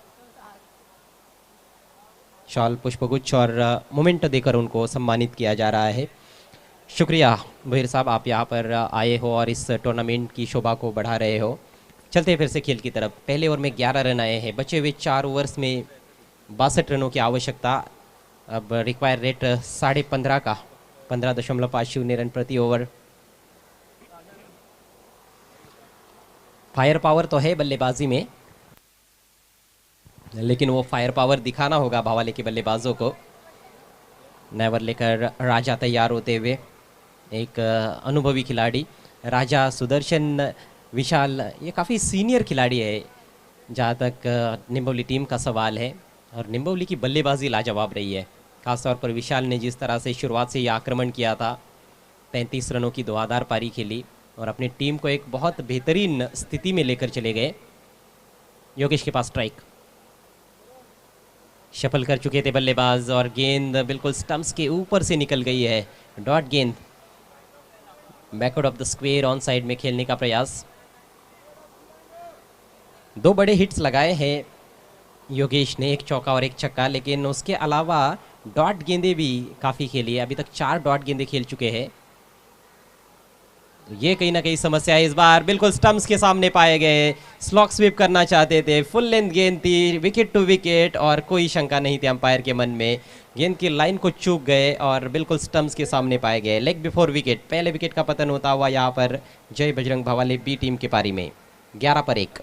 शॉल, पुष्पगुच्छ और मोमेंट देकर उनको सम्मानित किया जा रहा है। शुक्रिया भोईर साहब, आप यहाँ पर आए हो और इस टूर्नामेंट की शोभा को बढ़ा रहे हो। चलते हैं फिर से खेल की तरफ। पहले ओवर में 11 रन आए हैं, बचे हुए 4 ओवर्स में 62 रनों की आवश्यकता। अब रिक्वायर रेट 15.5 का, 15.50 रन प्रति ओवर। फायर पावर तो है बल्लेबाजी में, लेकिन वो फायर पावर दिखाना होगा भवाले के बल्लेबाजों को। नेवर लेकर राजा तैयार होते हुए, एक अनुभवी खिलाड़ी राजा, सुदर्शन, विशाल, ये काफ़ी सीनियर खिलाड़ी है जहाँ तक निम्बोली टीम का सवाल है। और निम्बोली की बल्लेबाजी लाजवाब रही है, खासतौर पर विशाल ने जिस तरह से शुरुआत से ये आक्रमण किया था, 35 रनों की धुआंधार पारी खेली और अपनी टीम को एक बहुत बेहतरीन स्थिति में लेकर चले गए। योगेश के पास स्ट्राइक, शफल कर चुके थे बल्लेबाज और गेंद बिल्कुल स्टंप्स के ऊपर से निकल गई है। डॉट गेंद, backward of the square on side में खेलने का प्रयास। 2 बड़े हिट्स लगाए हैं योगेश ने, एक चौका और एक छक्का, लेकिन उसके अलावा डॉट गेंदे भी काफ़ी खेली है। अभी तक 4 डॉट गेंदे खेल चुके हैं। ये कहीं ना कहीं समस्या है। इस बार बिल्कुल स्टंप्स के सामने पाए गए, स्लॉक स्वीप करना चाहते थे, फुल लेंथ गेंद थी, विकेट टू विकेट, और कोई शंका नहीं थी अंपायर के मन में। गेंद की लाइन को चूक गए और बिल्कुल स्टंप्स के सामने पाए गए। लेग बिफोर विकेट, पहले विकेट का पतन होता हुआ यहाँ पर जय बजरंग भवाले बी टीम की पारी में। 11 पर 1।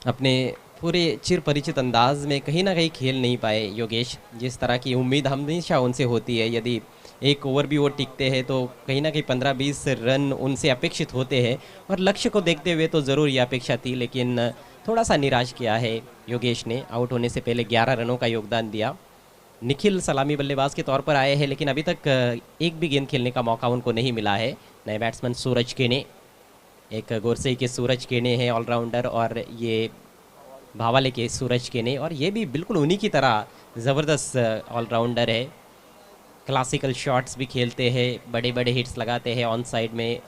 अपने पूरे चिर परिचित अंदाज में कहीं ना कहीं खेल नहीं पाए योगेश, जिस तरह की उम्मीद हमेशा उनसे होती है। यदि एक ओवर भी वो टिकते हैं तो कहीं ना कहीं 15-20 रन उनसे अपेक्षित होते हैं, और लक्ष्य को देखते हुए तो ज़रूर ये अपेक्षा थी, लेकिन थोड़ा सा निराश किया है योगेश ने। आउट होने से पहले 11 रनों का योगदान दिया। निखिल सलामी बल्लेबाज के तौर पर आए हैं, लेकिन अभी तक एक भी गेंद खेलने का मौका उनको नहीं मिला है। नए बैट्समैन सूरज केने, एक गोरसई के सूरज केने हैं ऑलराउंडर, और ये भावाले के सूरज केने, और ये भी बिल्कुल उन्हीं की तरह ज़बरदस्त ऑलराउंडर है। क्लासिकल शॉट्स भी खेलते हैं, बड़े बड़े हिट्स लगाते हैं, ऑन साइड में,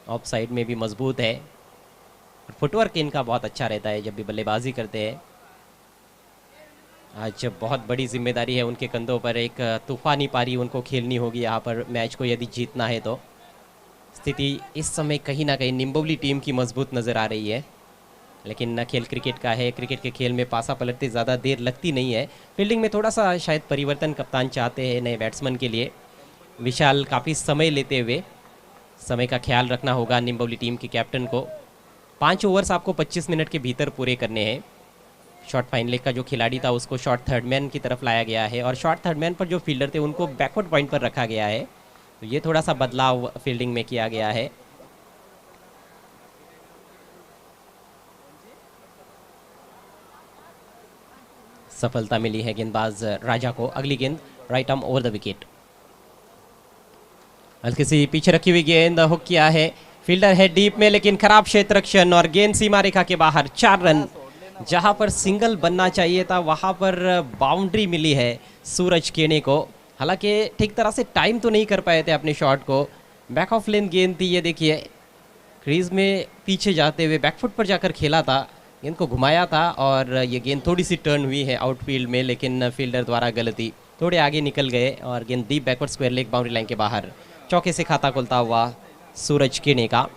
ऑफ साइड में भी मजबूत है, और फुटवर्क इनका बहुत अच्छा रहता है जब भी बल्लेबाजी करते हैं। आज बहुत बड़ी जिम्मेदारी है उनके कंधों पर, एक तूफानी पारी उनको खेलनी होगी यहाँ पर मैच को यदि जीतना है तो। स्थिति इस समय कहीं ना कहीं निम्बोली टीम की मजबूत नज़र आ रही है, लेकिन न खेल क्रिकेट का है। क्रिकेट के खेल में पासा पलटते ज़्यादा देर लगती नहीं है। फील्डिंग में थोड़ा सा शायद परिवर्तन कप्तान चाहते हैं नए बैट्समैन के लिए। विशाल काफ़ी समय लेते हुए, समय का ख्याल रखना होगा निम्बोली टीम के कैप्टन को। 5 ओवर्स आपको 25 मिनट के भीतर पूरे करने हैं। शॉर्ट फाइन लेग का जो खिलाड़ी था उसको शॉर्ट थर्ड मैन की तरफ लाया गया है, और शॉर्ट थर्ड मैन पर जो फील्डर थे उनको बैकवर्ड पॉइंट पर रखा गया है। तो ये थोड़ा सा बदलाव फील्डिंग में किया गया है। सफलता मिली है गेंदबाज राजा को। अगली गेंद right arm over the wicket. हल्की सी पीछे रखी हुई गेंद हुक किया है, फील्डर है डीप में लेकिन खराब क्षेत्र रक्षण और गेंद सीमा रेखा के बाहर। 4 रन, जहां पर सिंगल बनना चाहिए था वहां पर बाउंड्री मिली है सूरज केने को। हालांकि ठीक तरह से टाइम तो नहीं कर पाए थे अपने शॉट को। बैक ऑफ लेन गेंद थी, ये देखिए क्रीज में पीछे जाते हुए बैकफुट पर जाकर खेला था, गेंद को घुमाया था और ये गेंद थोड़ी सी टर्न हुई है आउटफील्ड में, लेकिन फील्डर द्वारा गलती, थोड़े आगे निकल गए और गेंद deep backward square leg boundary line के बाहर। चौके से खाता खोलता हुआ सूरज केने का।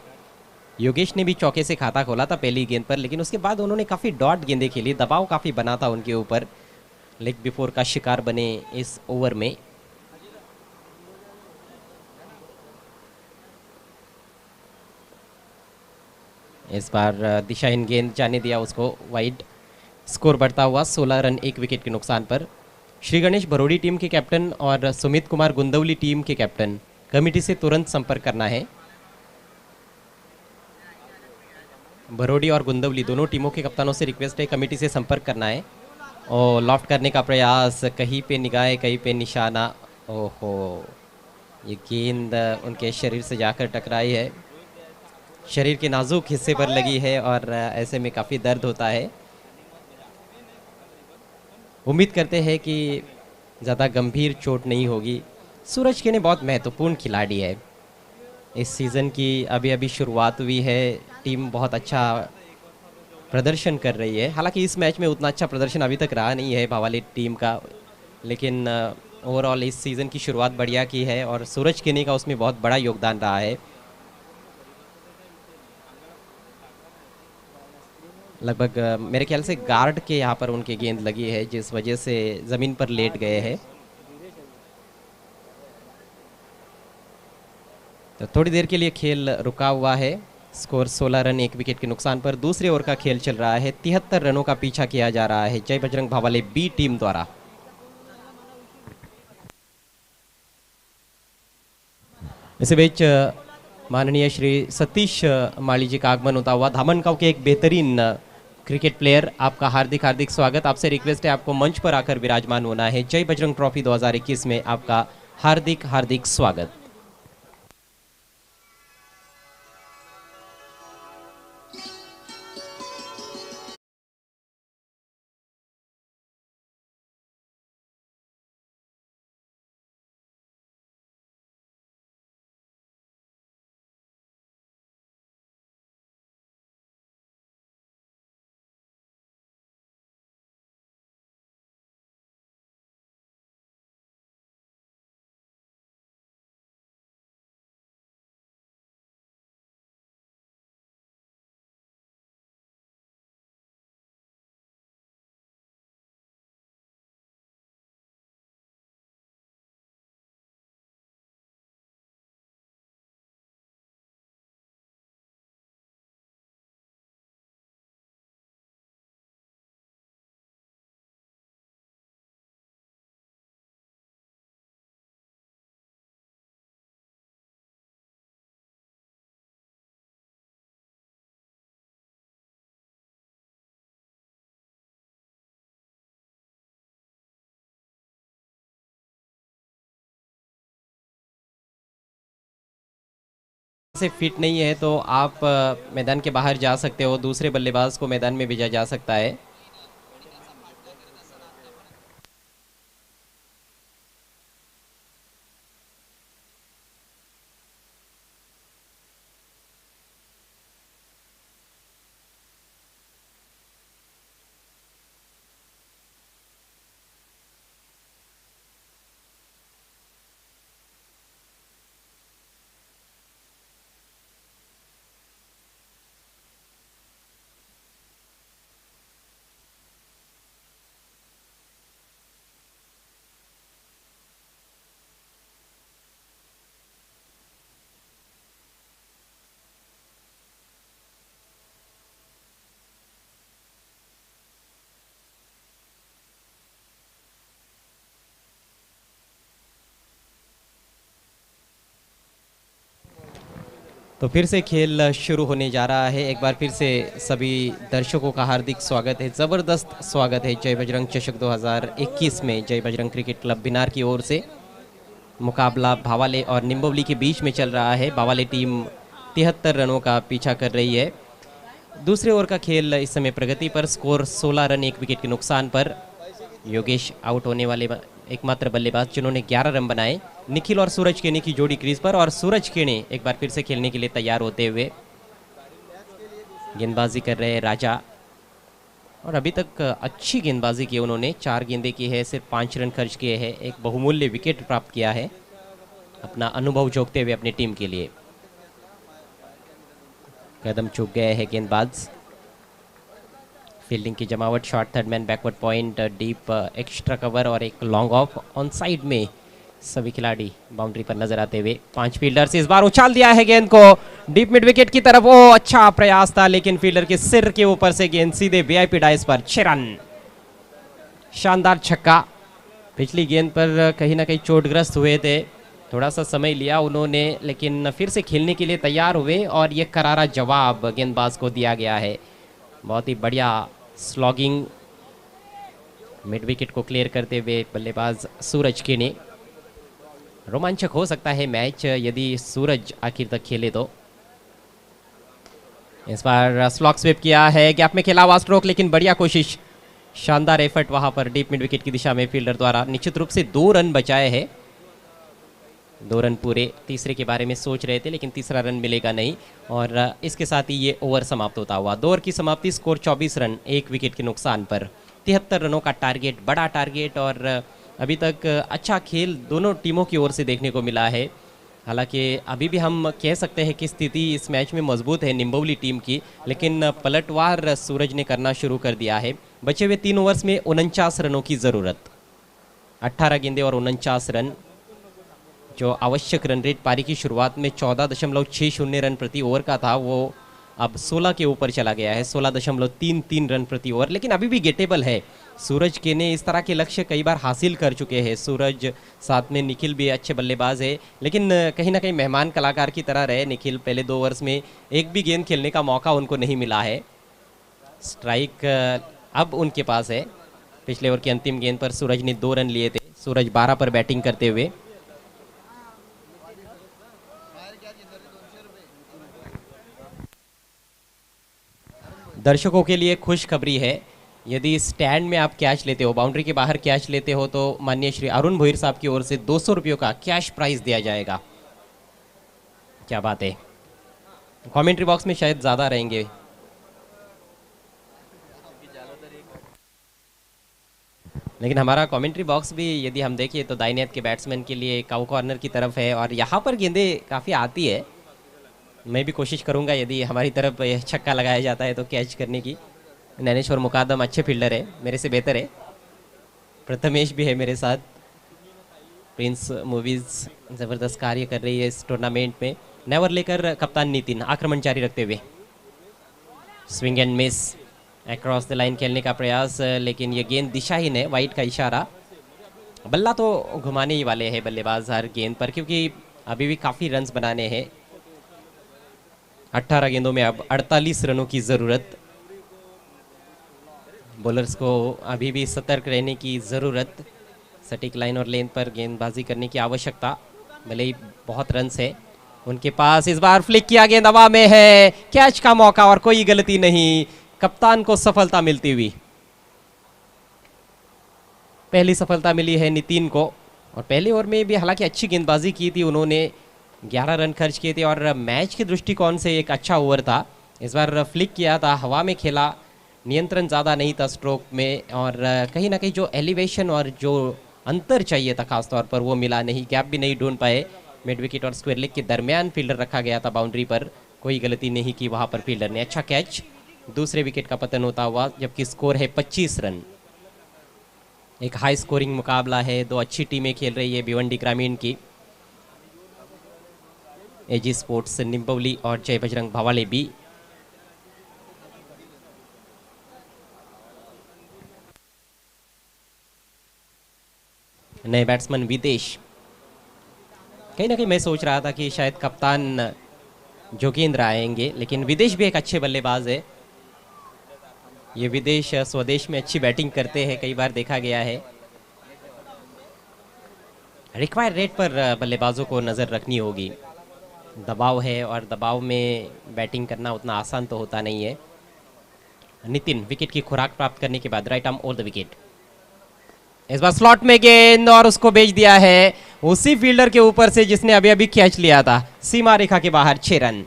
योगेश ने भी चौके से खाता खोला था पहली गेंद पर, लेकिन उसके बाद उन्होंने काफ़ी डॉट गेंदें खेली, दबाव काफ़ी बना था उनके ऊपर, लेग बिफोर का शिकार बने इस ओवर में। इस बार दिशाहीन गेंद जाने दिया उसको वाइड। स्कोर बढ़ता हुआ 16 रन 1 विकेट के नुकसान पर। श्री गणेश भरोड़ी टीम के कैप्टन और सुमित कुमार गुंदवली टीम के कैप्टन, कमेटी से तुरंत संपर्क करना है। भरोड़ी और गुंदवली दोनों टीमों के कप्तानों से रिक्वेस्ट है कमेटी से संपर्क करना है। और लॉफ्ट करने का प्रयास, कहीं पे निगाह कहीं पे निशाना। ओहो, ये गेंद उनके शरीर से जाकर टकराई है, शरीर के नाजुक हिस्से पर लगी है और ऐसे में काफ़ी दर्द होता है। उम्मीद करते हैं कि ज़्यादा गंभीर चोट नहीं होगी। सूरज केने बहुत महत्वपूर्ण खिलाड़ी है, इस सीज़न की अभी अभी शुरुआत हुई है, टीम बहुत अच्छा प्रदर्शन कर रही है। हालांकि इस मैच में उतना अच्छा प्रदर्शन अभी तक रहा नहीं है भावाली टीम का, लेकिन ओवरऑल इस सीज़न की शुरुआत बढ़िया की है और सूरज केने का उसमें बहुत बड़ा योगदान रहा है। लगभग मेरे ख्याल से गार्ड के यहाँ पर उनकी गेंद लगी है, जिस वजह से ज़मीन पर लेट गए हैं। तो थोड़ी देर के लिए खेल रुका हुआ है। स्कोर 16 रन 1 विकेट के नुकसान पर। दूसरे ओवर का खेल चल रहा है, 73 रनों का पीछा किया जा रहा है जय बजरंग भावाले बी टीम द्वारा। इसी बीच माननीय श्री सतीश माली जी का आगमन होता हुआ, धामनगांव के एक बेहतरीन क्रिकेट प्लेयर, आपका हार्दिक हार्दिक स्वागत। आपसे रिक्वेस्ट है आपको मंच पर आकर विराजमान होना है। जय बजरंग ट्रॉफी 2021 में आपका हार्दिक हार्दिक स्वागत। से फिट नहीं है तो आप मैदान के बाहर जा सकते हो, दूसरे बल्लेबाज को मैदान में भेजा जा सकता है। तो फिर से खेल शुरू होने जा रहा है। एक बार फिर से सभी दर्शकों का हार्दिक स्वागत है, ज़बरदस्त स्वागत है जय बजरंग चषक 2021 में जय बजरंग क्रिकेट क्लब बिनार की ओर से। मुकाबला भावाले और निम्बोली के बीच में चल रहा है। भावाले टीम 73 रनों का पीछा कर रही है। दूसरे ओवर का खेल इस समय प्रगति पर, स्कोर 16 रन 1 विकेट के नुकसान पर। योगेश आउट होने वाले एकमात्र बल्लेबाज जिन्होंने 11 रन बनाए। निखिल और सूरज केने की जोड़ी क्रीज पर, और सूरज केने एक बार फिर से खेलने के लिए तैयार होते हुए गेंदबाजी कर रहे हैं राजा, और अभी तक अच्छी गेंदबाजी की उन्होंने। 4 गेंदें की है, सिर्फ 5 रन खर्च किए हैं, एक बहुमूल्य विकेट प्राप्त किया है, अपना अनुभव झोंकते हुए अपनी टीम के लिए। कदम चूक गए हैं गेंदबाज। फील्डिंग की जमावट, short third man, backward point, deep extra cover और एक लॉन्ग ऑफ ऑन साइड में सभी खिलाड़ी बाउंड्री पर नजर आते हुए। 5 फील्डर्स इस बार उछाल दिया है गेंद को डीप मिड विकेट की तरफ। ओ अच्छा प्रयास था, लेकिन फील्डर के सिर के ऊपर से गेंद सीधे वीआईपी डाइस पर। 6 रन, शानदार छक्का। पिछली गेंद पर कहीं ना कहीं चोटग्रस्त हुए थे, थोड़ा सा समय लिया उन्होंने, लेकिन फिर से खेलने के लिए तैयार हुए और ये करारा जवाब गेंदबाज को दिया गया है। बहुत ही बढ़िया स्लॉगिंग, मिड विकेट को क्लियर करते हुए बल्लेबाज सूरज केने। रोमांचक हो सकता है मैच यदि सूरज आखिर तक खेले तो। इस बार स्लॉग स्वीप किया है, गैप में खेला हुआ स्ट्रोक, लेकिन बढ़िया कोशिश, शानदार एफर्ट वहां पर डीप मिड विकेट की दिशा में फील्डर द्वारा। निश्चित रूप से 2 रन बचाए हैं, 2 रन पूरे। तीसरे के बारे में सोच रहे थे, लेकिन तीसरा रन मिलेगा नहीं, और इसके साथ ही ये ओवर समाप्त होता हुआ। 2 ओवर की समाप्ति, स्कोर 24 रन 1 विकेट के नुकसान पर। 73 रनों का टारगेट, बड़ा टारगेट, और अभी तक अच्छा खेल दोनों टीमों की ओर से देखने को मिला है। हालांकि अभी भी हम कह सकते हैं कि स्थिति इस मैच में मजबूत है निम्बोली टीम की, लेकिन पलटवार सूरज ने करना शुरू कर दिया है। बचे हुए 3 ओवर्स में 49 रनों की ज़रूरत, 18 गेंदें और 49 रन। जो आवश्यक रन रेट पारी की शुरुआत में 14.60 रन प्रति ओवर का था, वो अब 16 के ऊपर चला गया है, 16.33 रन प्रति ओवर, लेकिन अभी भी गेटेबल है। सूरज केने इस तरह के लक्ष्य कई बार हासिल कर चुके हैं। सूरज, साथ में निखिल भी अच्छे बल्लेबाज है, लेकिन कहीं ना कहीं मेहमान कलाकार की तरह रहे निखिल। पहले 2 ओवर्स में एक भी गेंद खेलने का मौका उनको नहीं मिला है। स्ट्राइक अब उनके पास है। पिछले ओवर की अंतिम गेंद पर सूरज ने 2 रन लिए थे। सूरज 12 पर बैटिंग करते हुए। दर्शकों के लिए खुशखबरी है, यदि स्टैंड में आप कैच लेते हो, बाउंड्री के बाहर कैच लेते हो, तो माननीय श्री अरुण भोईर साहब की ओर से 200 रुपयों का कैश प्राइज दिया जाएगा। क्या बात है। कमेंट्री बॉक्स में शायद ज़्यादा रहेंगे। लेकिन हमारा कमेंट्री बॉक्स भी यदि हम देखिए तो दाहिने हाथ के बैट्समैन के लिए काउ कॉर्नर की तरफ है, और यहाँ पर गेंदें काफ़ी आती है। मैं भी कोशिश करूंगा यदि हमारी तरफ यह छक्का लगाया जाता है तो कैच करने की। नैनेश्वर मुकादम अच्छे फील्डर है, मेरे से बेहतर है। प्रथमेश भी है मेरे साथ। प्रिंस मूवीज़ ज़बरदस्त कार्य कर रही है इस टूर्नामेंट में। नेवर लेकर कप्तान नितिन आक्रमण जारी रखते हुए। Swing and miss, across the line खेलने का प्रयास, लेकिन ये गेंद दिशाहीन है, वाइड का इशारा। बल्ला तो घुमाने ही वाले हैं बल्लेबाज हर गेंद पर, क्योंकि अभी भी काफ़ी रन्स बनाने हैं। 18 गेंदों में अब 48 रनों की ज़रूरत। बॉलर्स को अभी भी सतर्क रहने की ज़रूरत। सटीक लाइन और लेंथ पर गेंदबाजी करने की आवश्यकता। भले ही बहुत रन्स है उनके पास। इस बार फ्लिक किया, गेंद हवा में है, कैच का मौका और कोई गलती नहीं। कप्तान को सफलता मिलती हुई, पहली सफलता मिली है नितिन को। और पहले ओवर में भी हालांकि अच्छी गेंदबाजी की थी उन्होंने, 11 रन खर्च किए थे, और मैच के दृष्टिकोण से एक अच्छा ओवर था। इस बार फ्लिक किया था, हवा में खेला, नियंत्रण ज़्यादा नहीं था स्ट्रोक में, और कहीं ना कहीं जो एलिवेशन और जो अंतर चाहिए था खासतौर पर वो मिला नहीं। गैप भी नहीं ढूंढ पाए। मिड विकेट और स्क्वायर लेग के दरमियान फील्डर रखा गया था बाउंड्री पर, कोई गलती नहीं की वहाँ पर फील्डर ने। अच्छा कैच, दूसरे विकेट का पतन होता हुआ, जबकि स्कोर है 25 रन। एक हाई स्कोरिंग मुकाबला है, 2 अच्छी टीमें खेल रही है भिवंडी ग्रामीण की, एजी स्पोर्ट्स निम्बोली और जय बजरंग भावाले भी। नए बैट्समैन विदेश। कहीं ना कहीं मैं सोच रहा था कि शायद कप्तान जोगेंद्र आएंगे, लेकिन विदेश भी एक अच्छे बल्लेबाज है। ये विदेश स्वदेश में अच्छी बैटिंग करते हैं, कई बार देखा गया है। रिक्वायर्ड रेट पर बल्लेबाजों को नज़र रखनी होगी। दबाव है और दबाव में बैटिंग करना उतना आसान तो होता नहीं है। नितिन विकेट की खुराक प्राप्त करने के बाद right arm over the wicket. इस बार स्लॉट में गेंद और उसको भेज दिया है उसी फील्डर के ऊपर से जिसने अभी अभी कैच लिया था। सीमा रेखा के बाहर 6 रन।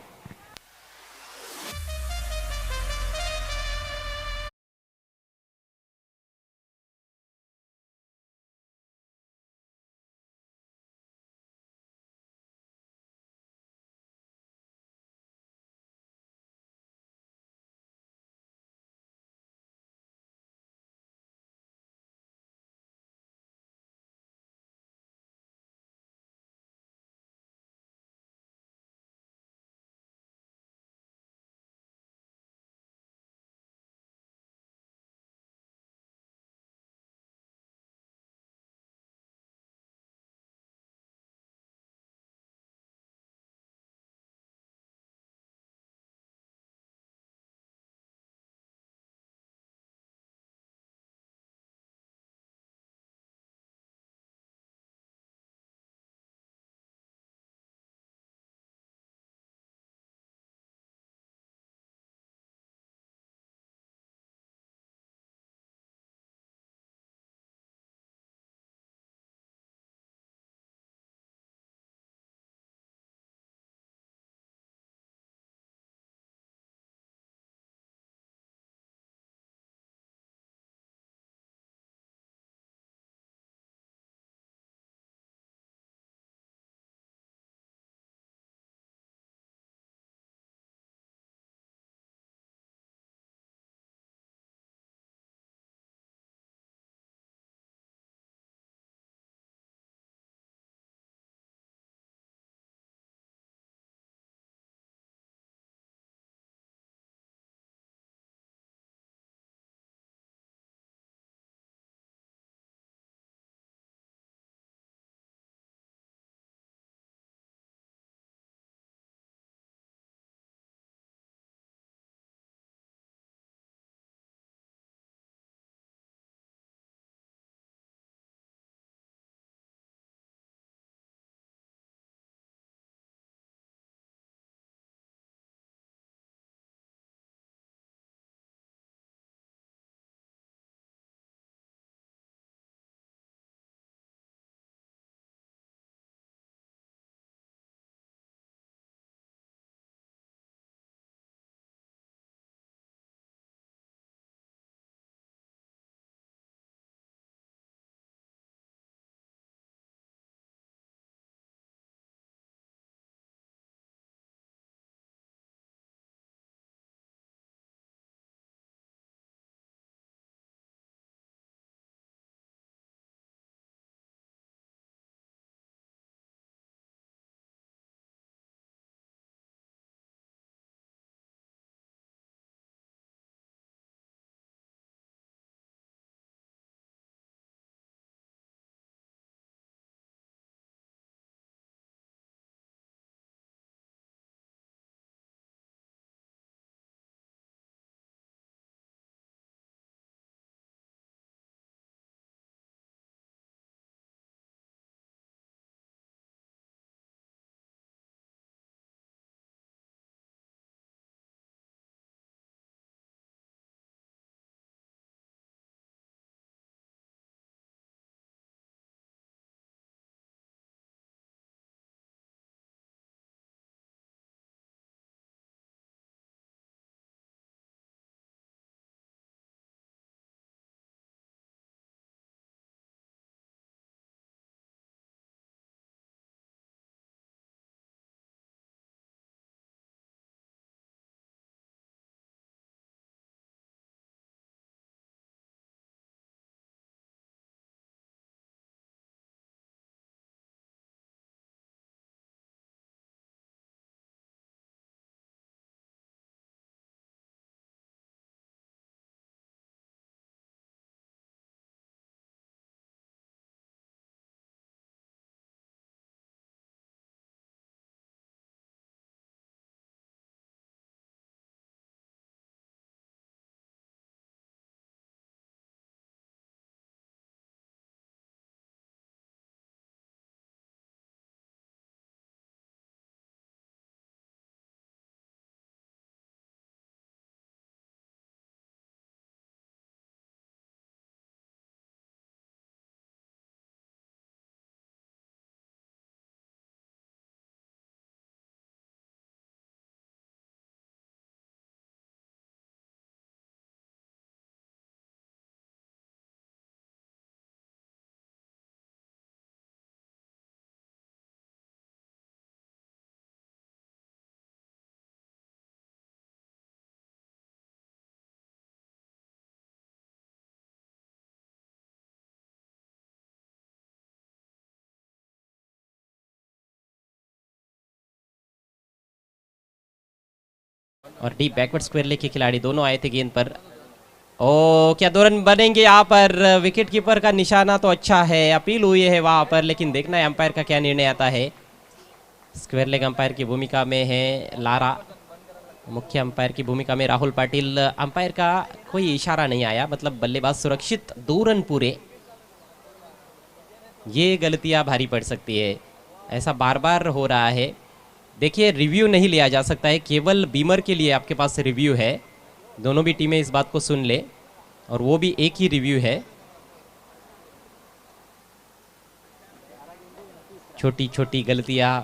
और डीप बैकवर्ड स्क्वायर लेग के खिलाड़ी दोनों आए थे गेंद पर। ओ क्या 2 रन बनेंगे यहाँ पर? विकेट कीपर का निशाना तो अच्छा है, अपील हुई है वहाँ पर, लेकिन देखना है अंपायर का क्या निर्णय आता है। स्क्वायर लेग अंपायर की भूमिका में है लारा, मुख्य अंपायर की भूमिका में राहुल पाटिल। अंपायर का कोई इशारा नहीं आया, मतलब बल्लेबाज सुरक्षित, 2 रन पूरे। ये गलतियां भारी पड़ सकती है, ऐसा बार बार हो रहा है। देखिए रिव्यू नहीं लिया जा सकता है, केवल बीमर के लिए आपके पास रिव्यू है। दोनों भी टीमें इस बात को सुन ले, और वो भी एक ही रिव्यू है। छोटी छोटी गलतियां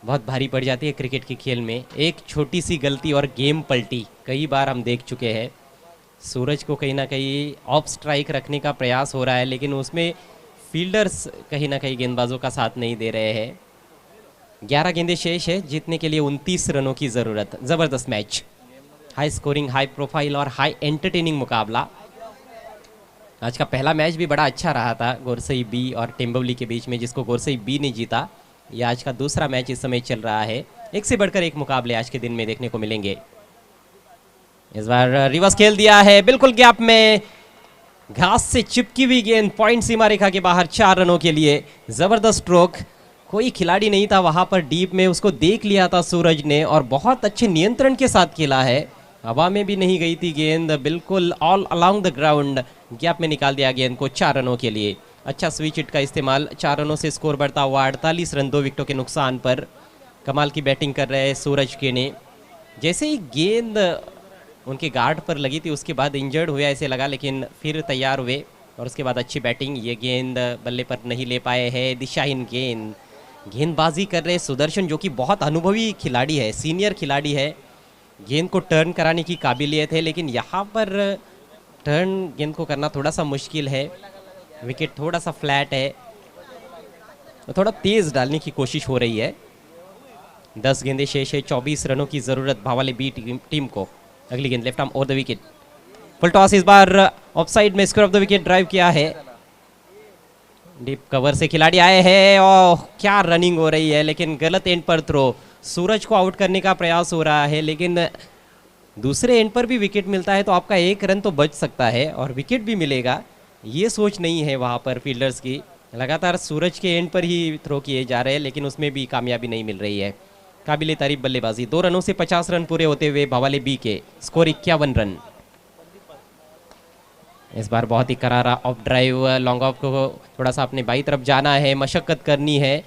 बहुत भारी पड़ जाती है क्रिकेट के खेल में। एक छोटी सी गलती और गेम पलटी कई बार हम देख चुके हैं। सूरज को कहीं ना कहीं ऑफ स्ट्राइक रखने का प्रयास हो रहा है, लेकिन उसमें फील्डर्स कहीं ना कहीं गेंदबाजों का साथ नहीं दे रहे हैं। 11 गेंदें शेष है, जीतने के लिए 29 रनों की ज़रूरत। ज़बरदस्त match, high scoring, high profile और हाई एंटरटेनिंग मुकाबला। आज का पहला मैच भी बड़ा अच्छा रहा था गोरसई बी और टिम्बवली के बीच में, जिसको गोरसई बी ने जीता। यह आज का दूसरा मैच इस समय चल रहा है। एक से बढ़कर एक मुकाबले आज के दिन में देखने को मिलेंगे। इस बार रिवर्स खेल दिया है, बिल्कुल गैप में घास से चिपकी हुई गेंद, पॉइंट सीमा रेखा के बाहर, 4 रनों के लिए। जबरदस्त स्ट्रोक, कोई खिलाड़ी नहीं था वहां पर डीप में, उसको देख लिया था सूरज ने और बहुत अच्छे नियंत्रण के साथ खेला है। हवा में भी नहीं गई थी गेंद, बिल्कुल all along the ground gap में निकाल दिया गेंद को 4 रनों के लिए। अच्छा स्विच हिट का इस्तेमाल, 4 रनों से स्कोर बढ़ता हुआ 48 रन 2 विकेटों के नुकसान पर। कमाल की बैटिंग कर रहे हैं सूरज के ने। जैसे ही गेंद उनके गार्ड पर लगी थी उसके बाद इंजर्ड हुआ ऐसे लगा, लेकिन फिर तैयार हुए और उसके बाद अच्छी बैटिंग। ये गेंद बल्ले पर नहीं ले पाए हैं, दिशाहीन गेंद। गेंदबाजी कर रहे सुदर्शन, जो कि बहुत अनुभवी खिलाड़ी है, सीनियर खिलाड़ी है। गेंद को टर्न कराने की काबिलियत है, लेकिन यहाँ पर टर्न गेंद को करना थोड़ा सा मुश्किल है। विकेट थोड़ा सा फ्लैट है, तो थोड़ा तेज डालने की कोशिश हो रही है। 10 गेंदें शेष है, 24 रनों की जरूरत भावाले बी टीम को। अगली गेंद left arm over the wicket, full toss, इस बार ऑफ साइड में square of the wicket drive किया है। डीप कवर से खिलाड़ी आए हैं और क्या रनिंग हो रही है, लेकिन गलत एंड पर थ्रो। सूरज को आउट करने का प्रयास हो रहा है, लेकिन दूसरे एंड पर भी विकेट मिलता है तो आपका 1 रन तो बच सकता है और विकेट भी मिलेगा। ये सोच नहीं है वहाँ पर फील्डर्स की। लगातार सूरज के एंड पर ही थ्रो किए जा रहे हैं, लेकिन उसमें भी कामयाबी नहीं मिल रही है। काबिले तारीफ बल्लेबाजी, 2 रनों से 50 रन पूरे होते हुए भवाले बी के, स्कोर 51 रन। इस बार बहुत ही करारा ऑफ ड्राइव, लॉन्ग ऑफ को थोड़ा सा अपने बाई तरफ जाना है, मशक्कत करनी है,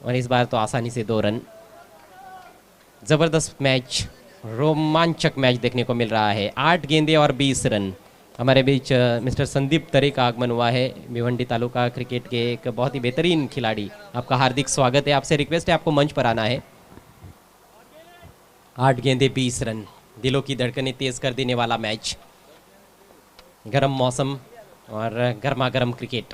और इस बार तो आसानी से 2 रन। जबरदस्त मैच, रोमांचक मैच देखने को मिल रहा है। 8 गेंदें और 20 रन। हमारे बीच मिस्टर संदीप तरे का आगमन हुआ है, भिवंडी तालुका क्रिकेट के एक बहुत ही बेहतरीन खिलाड़ी। आपका हार्दिक स्वागत है, आपसे रिक्वेस्ट है आपको मंच पर आना है। 8 गेंदें 20 रन, दिलों की धड़कनें तेज कर देने वाला मैच। गर्म मौसम और गर्मा गर्म क्रिकेट।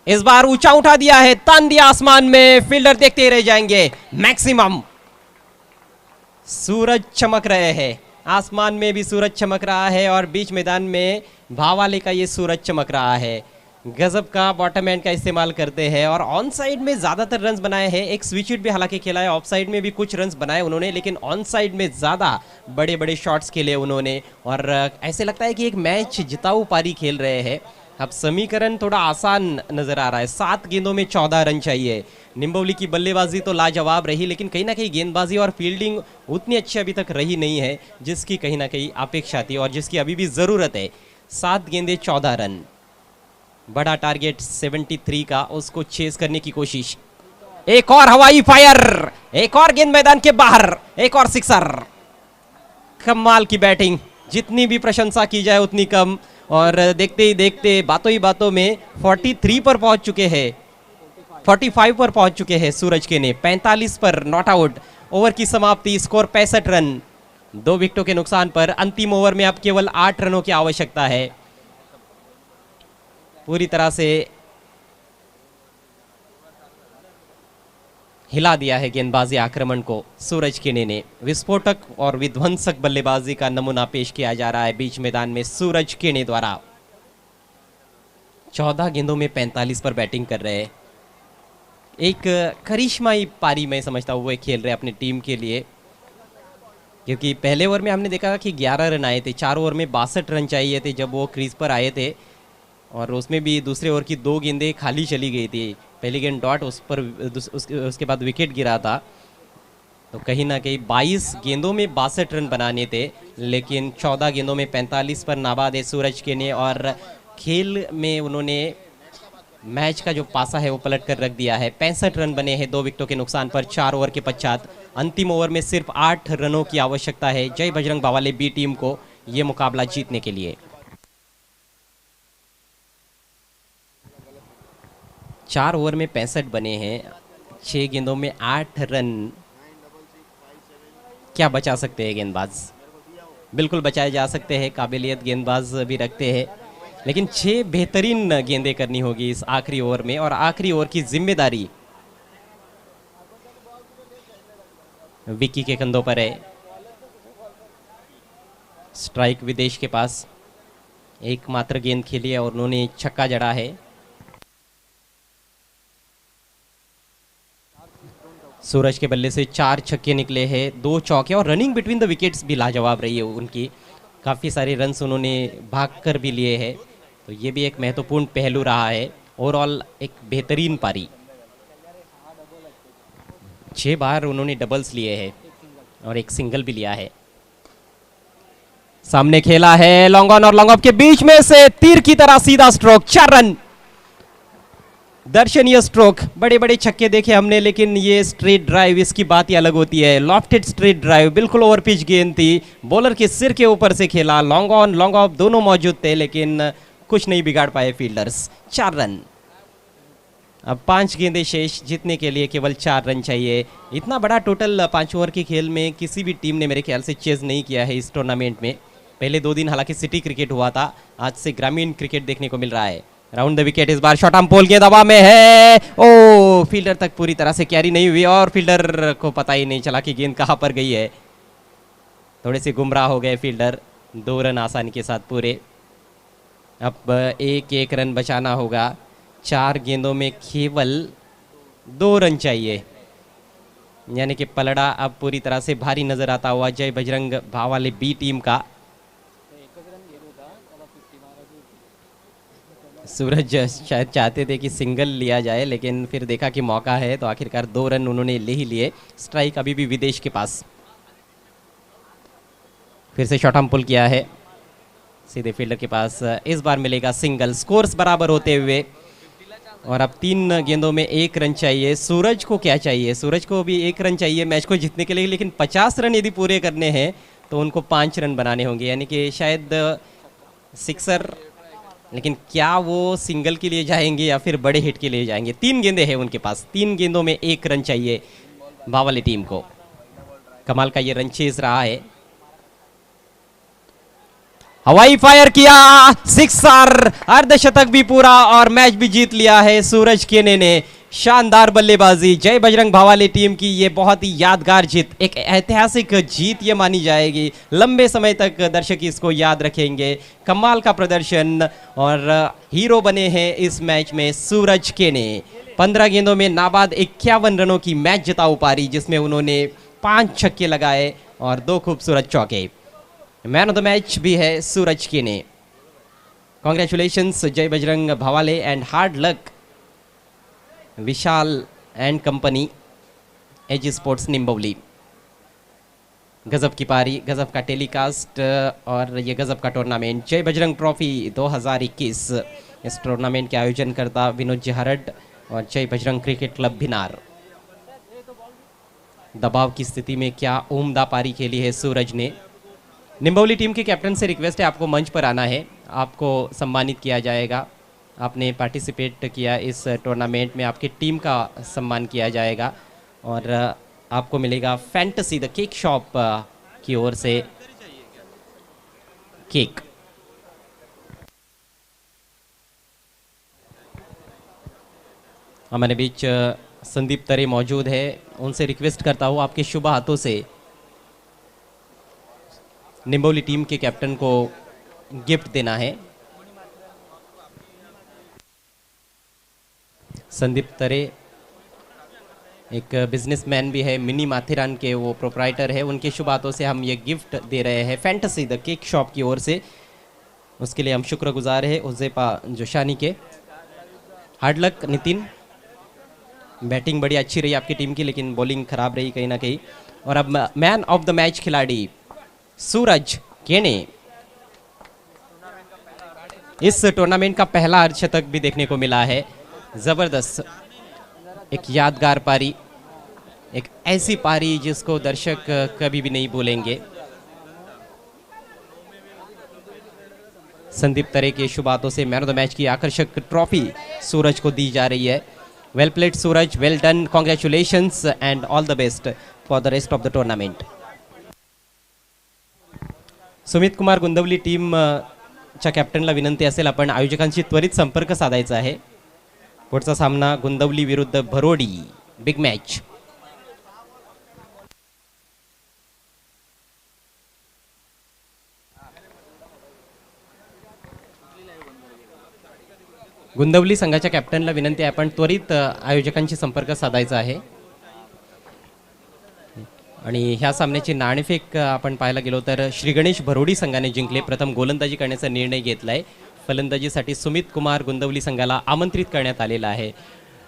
इस बार ऊंचा उठा दिया है, तान दिया आसमान में, फील्डर देखते ही रह जाएंगे। मैक्सिमम सूरज चमक रहे हैं, आसमान में भी सूरज चमक रहा है और बीच मैदान में भावाले का ये सूरज चमक रहा है। गजब का बॉटम एंड का इस्तेमाल करते हैं और ऑन साइड में ज़्यादातर रन्स बनाए हैं। एक स्विच हिट भी हालांकि खेला है, ऑफ साइड में भी कुछ रन्स बनाए उन्होंने, लेकिन ऑन साइड में ज़्यादा बड़े बड़े शॉट्स खेले उन्होंने और ऐसे लगता है कि एक मैच जिताऊ पारी खेल रहे हैं। अब समीकरण थोड़ा आसान नजर आ रहा है। 7 गेंदों में 14 रन चाहिए। निम्बोली की बल्लेबाजी तो लाजवाब रही, लेकिन कहीं ना कहीं गेंदबाजी और फील्डिंग उतनी अच्छी अभी तक रही नहीं है जिसकी कहीं ना कहीं अपेक्षा थी और जिसकी अभी भी ज़रूरत है। 7 गेंदें 14 रन, बड़ा टारगेट 73 का, उसको चेस करने की कोशिश। एक और हवाई फायर, एक और गेंद मैदान के बाहर, एक और सिक्सर। कमाल की बैटिंग, जितनी भी प्रशंसा की जाए उतनी कम। और देखते ही देखते बातों ही बातों में 43 पर पहुंच चुके हैं, 45 पर पहुंच चुके हैं सूरज के ने। 45 पर नॉट आउट, ओवर की समाप्ति, स्कोर 65 रन 2 विकेटों के नुकसान पर। अंतिम ओवर में अब केवल 8 रनों की आवश्यकता है। पूरी तरह से हिला दिया है गेंदबाजी आक्रमण को सूरज किने ने। विस्फोटक और विध्वंसक बल्लेबाजी का नमूना पेश किया जा रहा है बीच मैदान में सूरज किने द्वारा। 14 गेंदों में 45 पर बैटिंग कर रहे हैं। एक करिश्माई पारी मैं समझता हूँ वो खेल रहे अपनी टीम के लिए। क्योंकि पहले ओवर में हमने देखा कि 11 रन आए थे, 4 ओवर में 62 रन चाहिए थे जब वो क्रीज पर आए थे, और उसमें भी दूसरे ओवर की 2 गेंदें खाली चली गई थी। पहली गेंद डॉट, उस पर उसके बाद विकेट गिरा था। तो कहीं ना कहीं 22 गेंदों में 62 रन बनाने थे, लेकिन 14 गेंदों में 45 पर नाबाद है सूरज के ने, और खेल में उन्होंने मैच का जो पासा है वो पलट कर रख दिया है। 65 रन बने हैं 2 विकेटों के नुकसान पर 4 ओवर के पश्चात। अंतिम ओवर में सिर्फ 8 रनों की आवश्यकता है जय बजरंग बावाले बी टीम को ये मुकाबला जीतने के लिए। 4 ओवर में 65 बने हैं, 6 गेंदों में 8 रन। क्या बचा सकते हैं गेंदबाज? बिल्कुल बचाए जा सकते हैं, काबिलियत गेंदबाज भी रखते हैं, लेकिन 6 बेहतरीन गेंदें करनी होगी इस आखिरी ओवर में, और आखिरी ओवर की जिम्मेदारी विक्की के कंधों पर है। स्ट्राइक विदेश के पास, एकमात्र गेंद खेली है और उन्होंने छक्का जड़ा है। सूरज के बल्ले से 4 छक्के निकले हैं, 2 चौके, और रनिंग बिटवीन द विकेट्स भी लाजवाब रही है उनकी। काफ़ी सारे रन्स उन्होंने भाग कर भी लिए हैं, तो ये भी एक महत्वपूर्ण पहलू रहा है। ओवरऑल एक बेहतरीन पारी। 6 बार उन्होंने डबल्स लिए हैं और एक सिंगल भी लिया है। सामने खेला है लॉन्ग ऑन और लॉन्ग ऑफ के बीच में से तीर की तरह सीधा स्ट्रोक, 4 रन। दर्शनीय स्ट्रोक, बड़े बड़े छक्के देखे हमने, लेकिन ये स्ट्रेट ड्राइव, इसकी बात ही अलग होती है। लॉफ्टेड स्ट्रेट ड्राइव, बिल्कुल ओवर पिच गेंद थी, बॉलर के सिर के ऊपर से खेला। लॉन्ग ऑन लॉन्ग ऑफ दोनों मौजूद थे, लेकिन कुछ नहीं बिगाड़ पाए फील्डर्स। 4 रन। अब 5 गेंदें शेष, जीतने के लिए केवल 4 रन चाहिए। इतना बड़ा टोटल 5 ओवर के खेल में किसी भी टीम ने मेरे ख्याल से चेज नहीं किया है इस टूर्नामेंट में। पहले 2 दिन हालांकि सिटी क्रिकेट हुआ था, आज से ग्रामीण क्रिकेट देखने को मिल रहा है। राउंड द विकेट, इस बार शॉट आर्म पोल गेंद हवा में है। ओ, फील्डर तक पूरी तरह से कैरी नहीं हुई और फील्डर को पता ही नहीं चला कि गेंद कहां पर गई है। थोड़े से गुमराह हो गए फील्डर। 2 रन आसानी के साथ पूरे। अब 1-1 रन बचाना होगा। 4 गेंदों में केवल 2 रन चाहिए, यानी कि पलड़ा अब पूरी तरह से भारी नजर आता हुआ जय बजरंग भावाले बी टीम का। सूरज शायद चाहते थे कि सिंगल लिया जाए, लेकिन फिर देखा कि मौका है, तो आखिरकार 2 रन उन्होंने ले ही लिए। स्ट्राइक अभी भी विदेश के पास। फिर से शॉट आर्म पुल किया है सीधे फील्डर के पास, इस बार मिलेगा सिंगल। स्कोर्स बराबर होते हुए, और अब 3 गेंदों में 1 रन चाहिए। सूरज को क्या चाहिए? सूरज को भी 1 रन चाहिए मैच को जीतने के लिए, लेकिन 50 रन यदि पूरे करने हैं तो उनको 5 रन बनाने होंगे, यानी कि शायद सिक्सर। लेकिन क्या वो सिंगल के लिए जाएंगे या फिर बड़े हिट के लिए जाएंगे? 3 गेंदें हैं उनके पास, 3 गेंदों में 1 रन चाहिए बावाले टीम को। कमाल का ये रन चेज रहा है। हवाई फायर किया, सिक्सर, अर्धशतक भी पूरा और मैच भी जीत लिया है सूरज केने ने। शानदार बल्लेबाजी जय बजरंग भावाले टीम की, ये बहुत ही यादगार जीत, एक ऐतिहासिक जीत ये मानी जाएगी। लंबे समय तक दर्शक इसको याद रखेंगे। कमाल का प्रदर्शन, और हीरो बने हैं इस मैच में सूरज केने। 15 गेंदों में नाबाद 51 रनों की मैच जिताऊ पारी, जिसमें उन्होंने 5 छक्के लगाए और 2 खूबसूरत चौके। मैन ऑफ द मैच भी है सूरज केने। कॉन्ग्रेचुलेशंस जय बजरंग भावाले and hard luck Vishal and company, as sports Nimboli. गजब की पारी, गजब का टेलीकास्ट, और ये गजब का टूर्नामेंट जय बजरंग ट्रॉफी 2021। इस टूर्नामेंट के आयोजन करता विनोद जहरड और जय बजरंग क्रिकेट क्लब भिनार। दबाव की स्थिति में क्या उम्दा पारी खेली है सूरज ने। निम्बोली टीम के कैप्टन से रिक्वेस्ट है, आपको मंच पर आना है, आपको सम्मानित किया जाएगा। आपने पार्टिसिपेट किया इस टूर्नामेंट में, आपकी टीम का सम्मान किया जाएगा, और आपको मिलेगा फैंटेसी द केक शॉप की ओर से केक। हमारे बीच संदीप तरे मौजूद है, उनसे रिक्वेस्ट करता हूँ आपके शुभ हाथों से निम्बोली टीम के कैप्टन को गिफ्ट देना है। संदीप तरे एक बिजनेसमैन भी है, मिनी माथेरान के वो प्रोप्राइटर है, उनके शुभ हाथों से हम ये गिफ्ट दे रहे हैं फैंटेसी द केक शॉप की ओर से। उसके लिए हम शुक्रगुजार है उज़ैपा जोशानी के। हार्ड लक नितिन, बैटिंग बड़ी अच्छी रही आपकी टीम की, लेकिन बॉलिंग खराब रही कहीं ना कहीं। और अब मैन ऑफ द मैच खिलाड़ी सूरज केने। इस टूर्नामेंट का पहला अर्धशतक भी देखने को मिला है, जबरदस्त, एक यादगार पारी, एक ऐसी पारी जिसको दर्शक कभी भी नहीं भूलेंगे। संदीप तरे के शुभ हाथों से मैन ऑफ द मैच की आकर्षक ट्रॉफी सूरज को दी जा रही है। Well played Suraj, well done, congratulations and all the best for the rest of the tournament. Sumit Kumar Gundavali team च्या कॅप्टनला विनंती असेल, आपण आयोजकांशी त्वरित संपर्क साधायचा आहे। पुढचा सामना गुंदवली विरुद्ध भरोडी, बिग मॅच। गुंदवली संघाच्या कॅप्टनला विनंती आहे, आपण त्वरित आयोजकांशी संपर्क साधायचा आहे। आणि ह्या सामन्याची नाणेफेक आपण पाहायला गेलो तर श्री गणेश भरोडी संघाने जिंकले। प्रथम गोलंदाजी करण्याचा निर्णय घेतलाय। फलंदाजीसाठी सुमित कुमार गुंदवली संघाला आमंत्रित करण्यात आलेला आहे।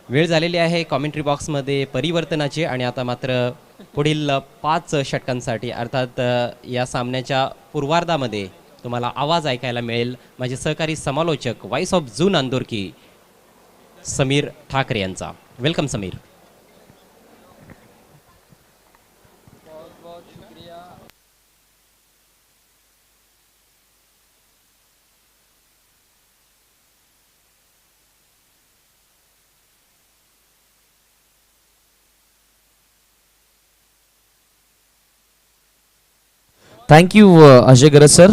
वेळ झालेली आहे कॉमेंट्री बॉक्समध्ये परिवर्तनाची, आणि आता मात्र पुढील 5 षटकांसाठी अर्थात या सामन्याच्या पूर्वार्धामध्ये तुम्हाला आवाज ऐकायला मिळेल माझे सहकारी समालोचक व्हॉइस ऑफ जून अंदोरकी समीर ठाकरे यांचा। वेलकम समीर। थँक्यू अजय गरज सर।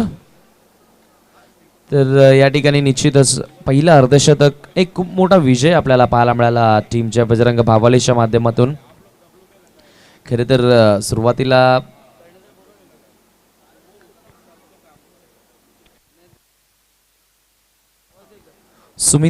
तर या ठिकाणी निश्चितच पहिलं अर्धशतक, एक खूप मोठा विजय आपल्याला पाहायला मिळाला टीमच्या बजरंग भावालेच्या माध्यमातून। खरे तर सुरुवातीला सुमित